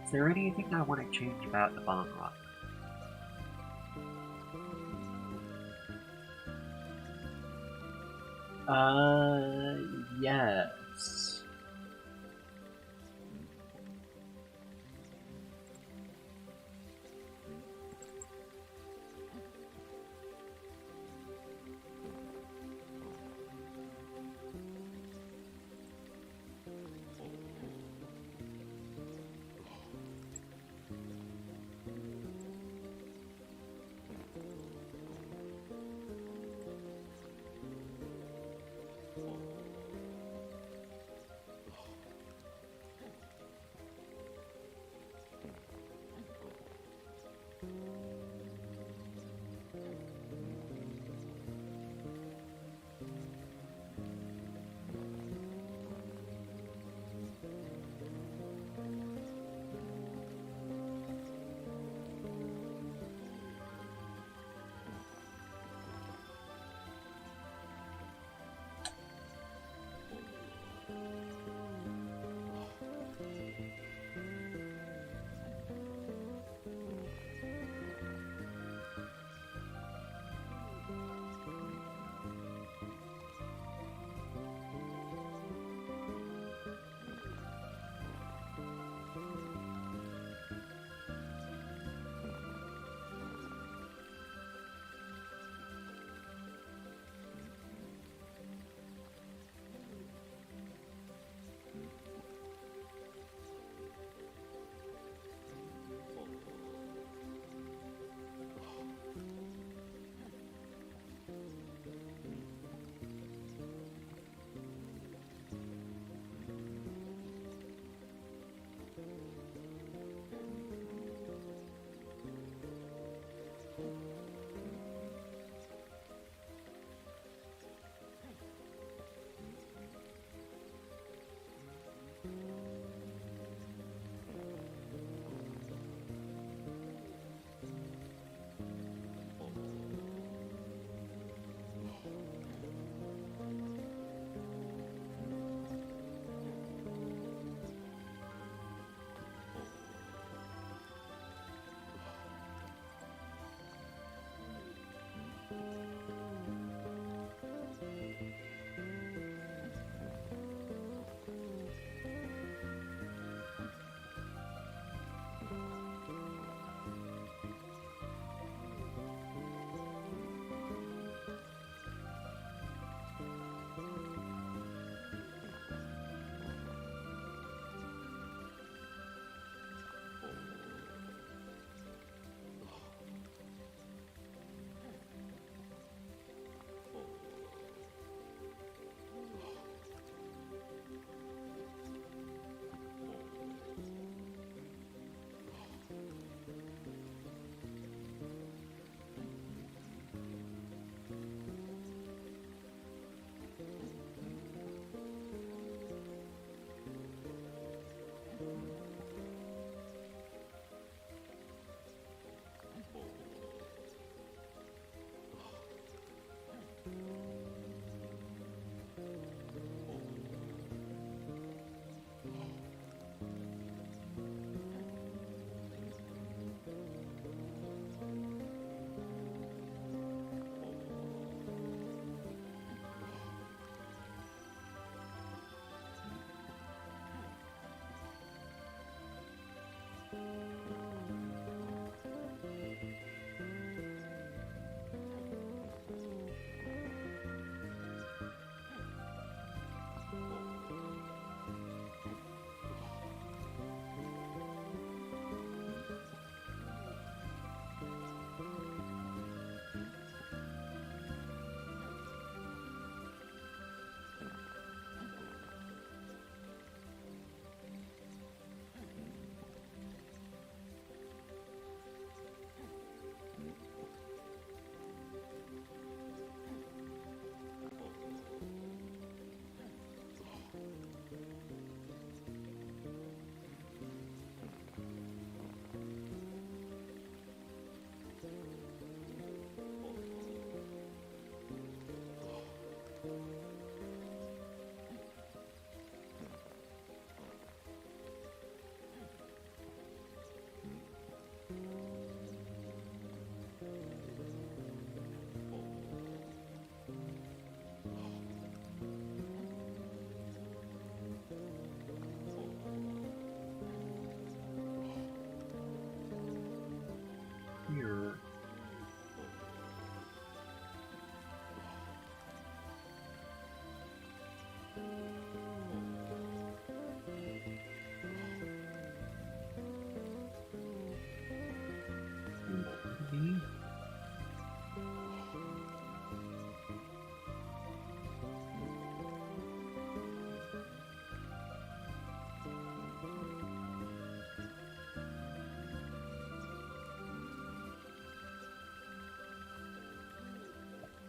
Is there anything I want to change about the bomb rock? Yes.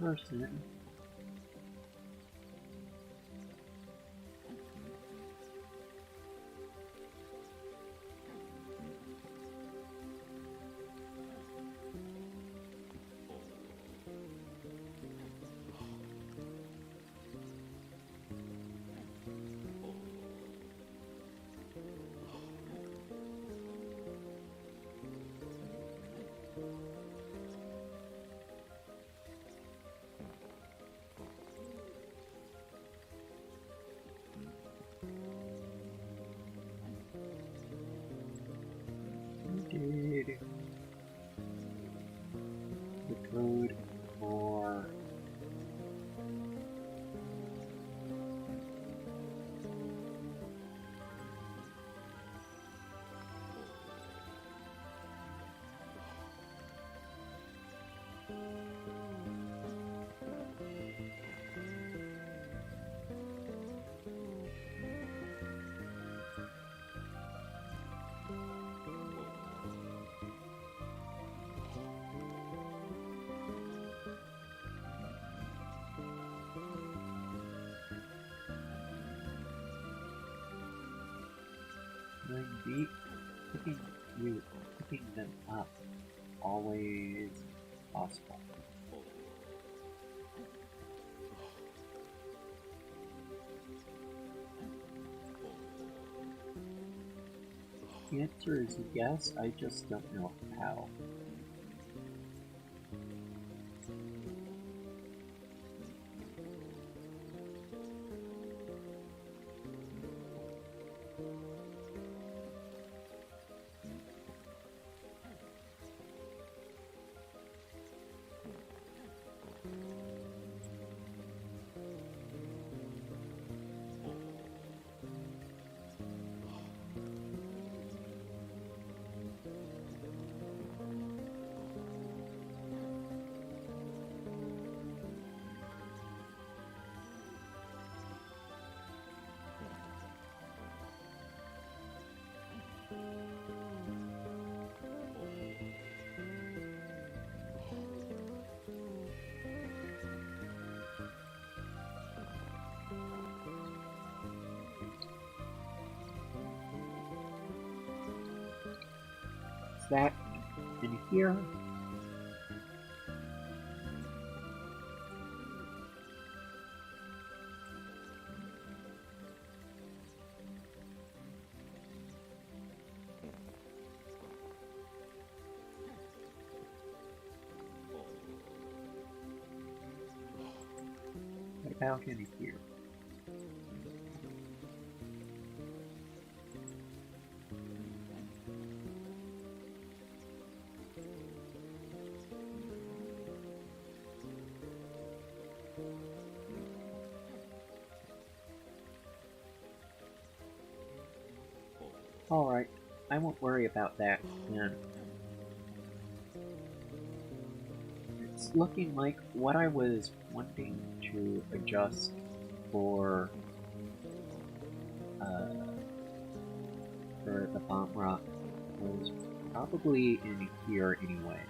person. Did the code for picking them up always possible? The answer is yes, I just don't know how. Is that in here? What about in here? Alright, I won't worry about that then. It's looking like what I was wanting to adjust for the bomb rock was probably in here anyway.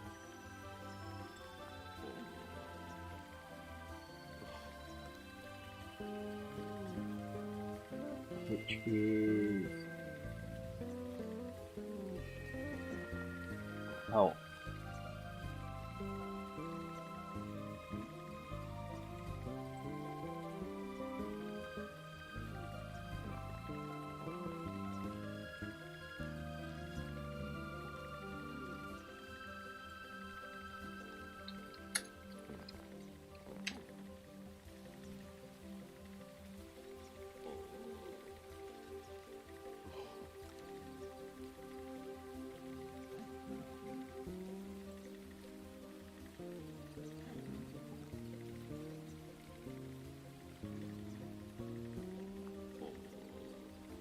Which is... oh.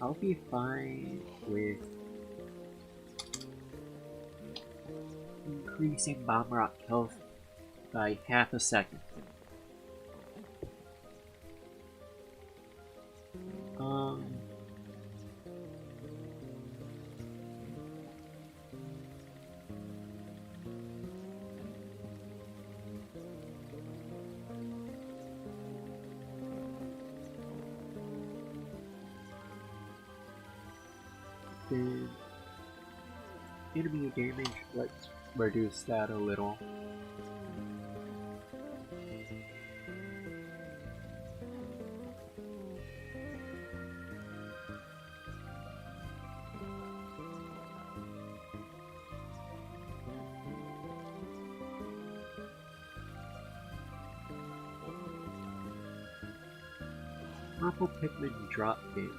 I'll be fine with increasing bomb rock health by half a second. then enemy damage, let's reduce that a little. Purple Pikmin drop damage.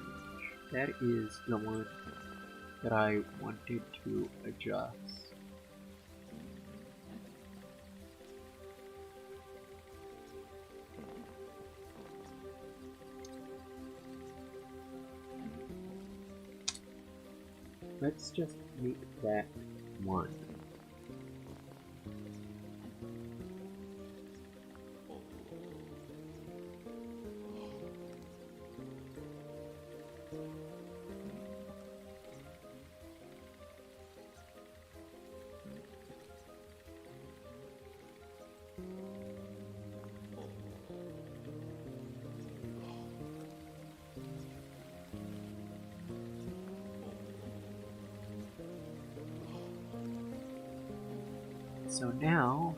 That is the one that I wanted to adjust. Let's just make that 1. So now,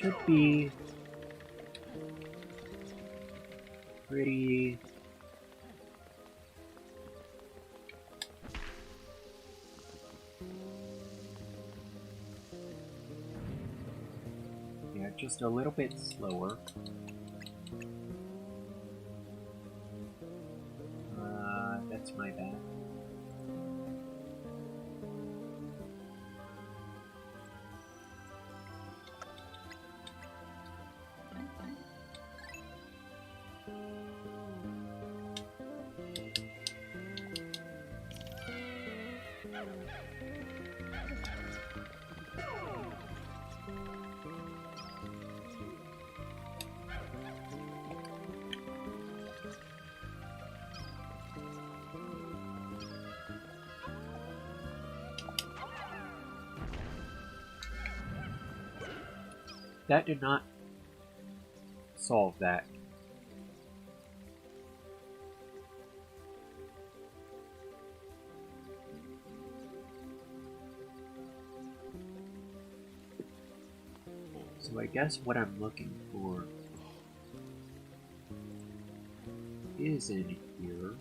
should be pretty just a little bit slower. That's my bad. That did not solve that. So I guess what I'm looking for is in here.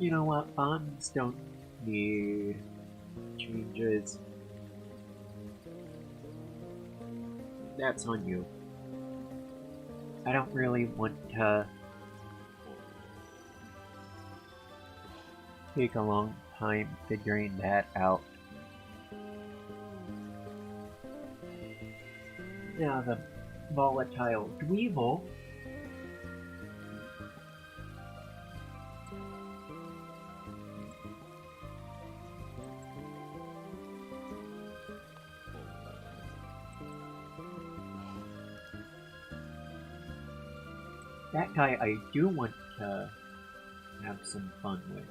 You know what? Bonds don't need changes. That's on you. I don't really want to take a long time figuring that out. Now the volatile Dweevil. That guy I do want to have some fun with.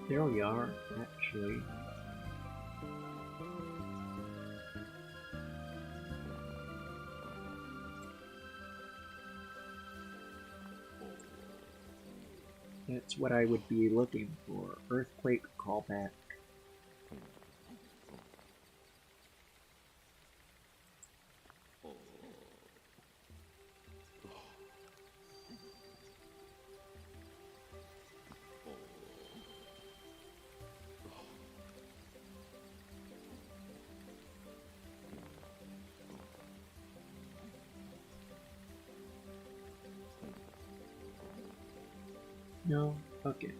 There we are, actually. That's what I would be looking for. Earthquake callback. No? Okay.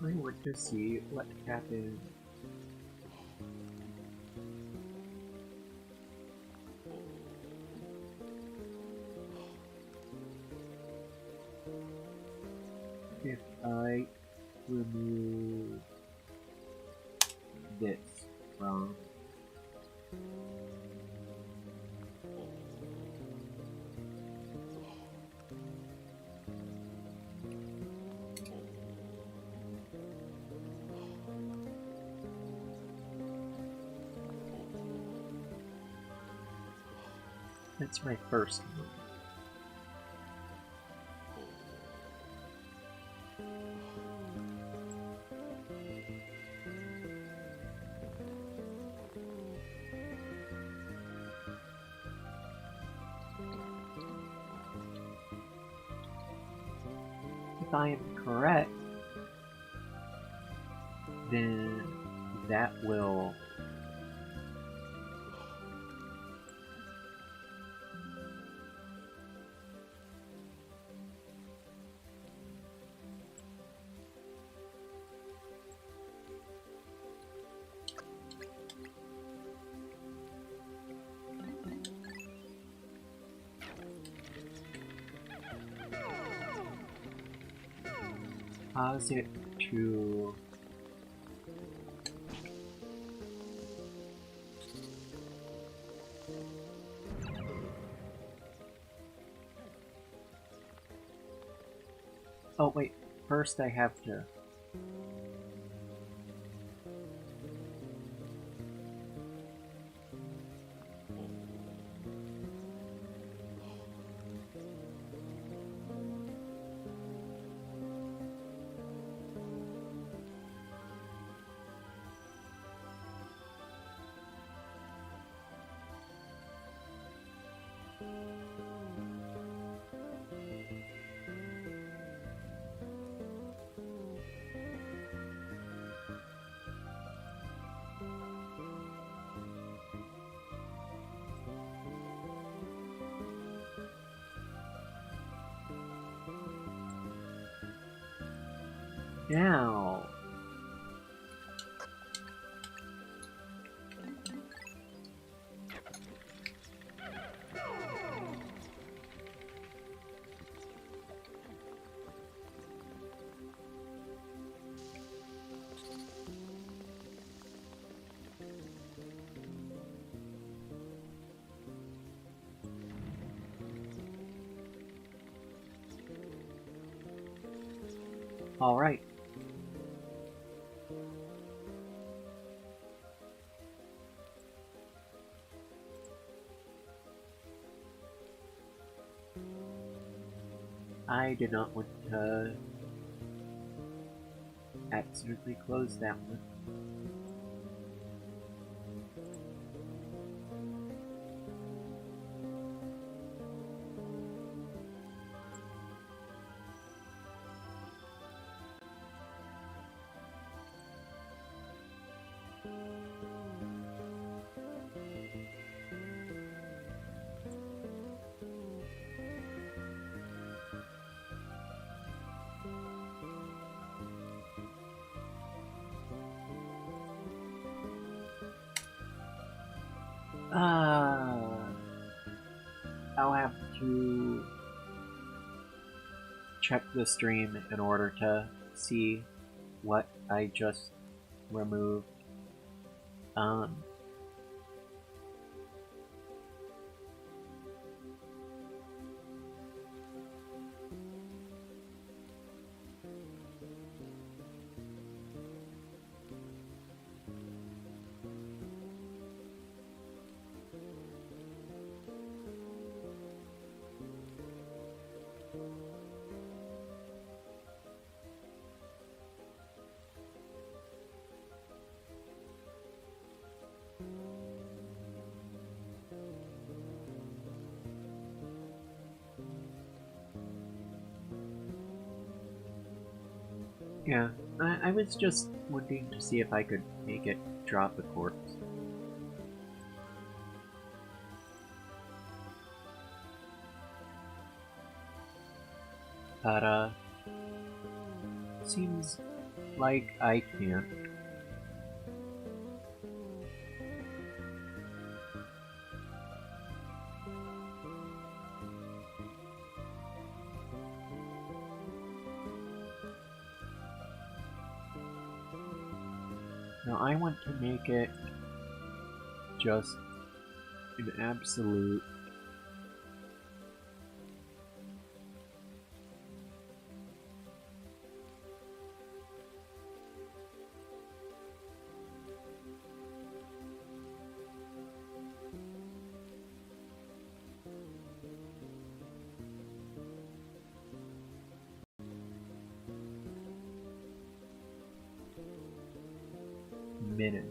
I want to see what happens. If I remove this from that's my first one. if I am correct, then that will... cause it to... Oh wait, first I have to... Now... Alright. I did not want to accidentally close that one. I'll have to check the stream in order to see what I just removed. Yeah, I was just wanting to see if I could make it drop a corpse. But, seems like I can't. Now I want to make it just an absolute minutes.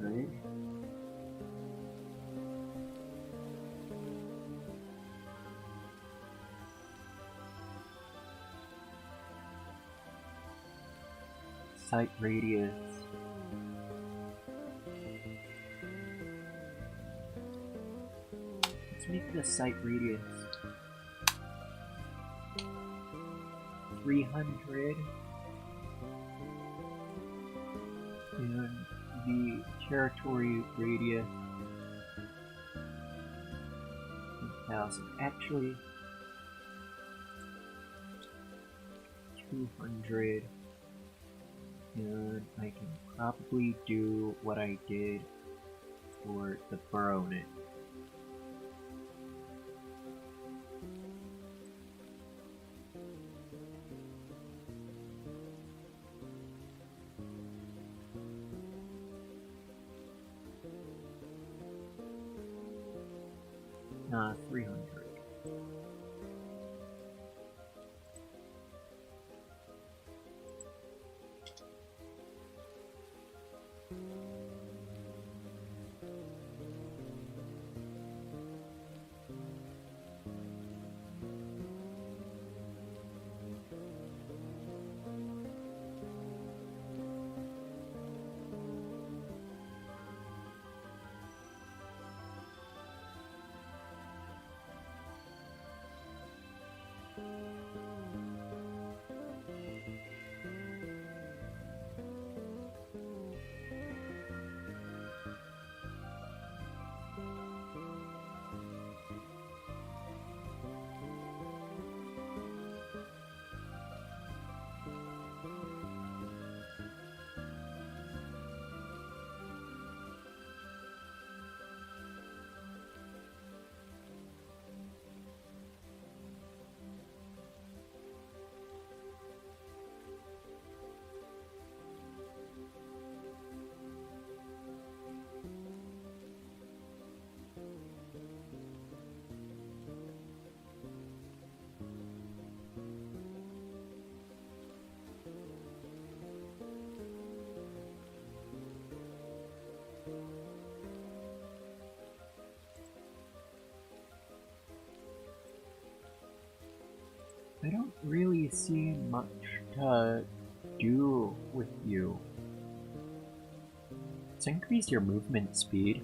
Right? Sight radius. Let's make the sight radius 300 and the territory radius 1000. Actually, 200, and I can probably do what I did for the burrowness. Nah, 300. I don't really see much to do with you. Let's increase your movement speed.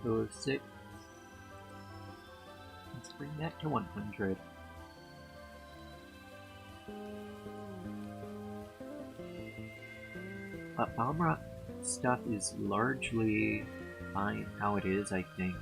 So 6. Let's bring that to 100. Bomb rock stuff is largely fine how it is, I think.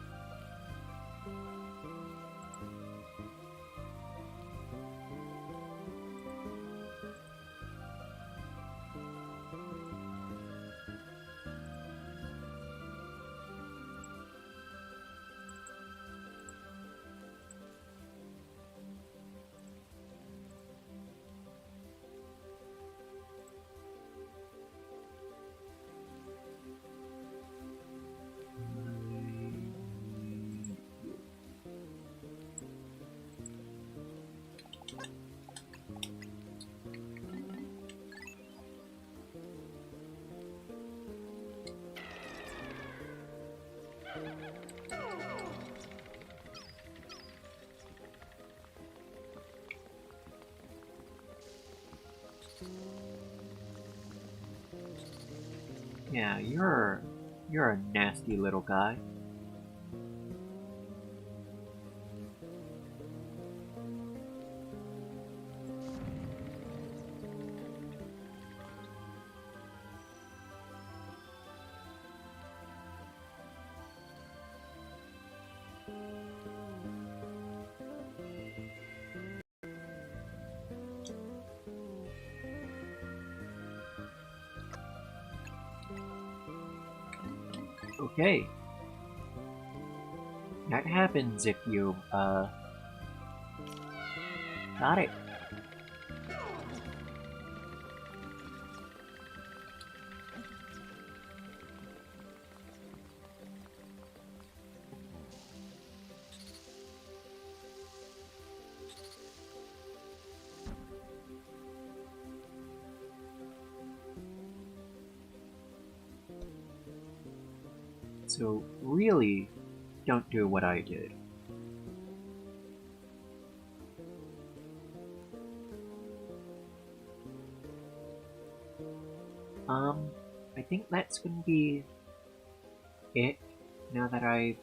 Yeah, you're a nasty little guy. Okay. That happens if you, got it. So really, don't do what I did. I think that's gonna be it. Now that I've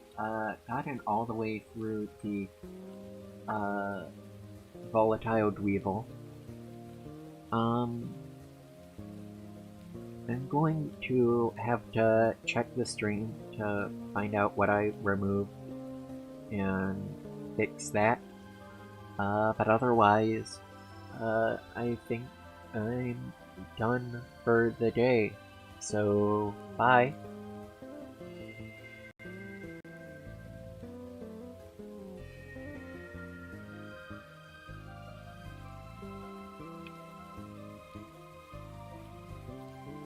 gotten all the way through the volatile Dweevil, I'm going to have to check the stream to find out what I removed and fix that. But otherwise, I think I'm done for the day. So, bye.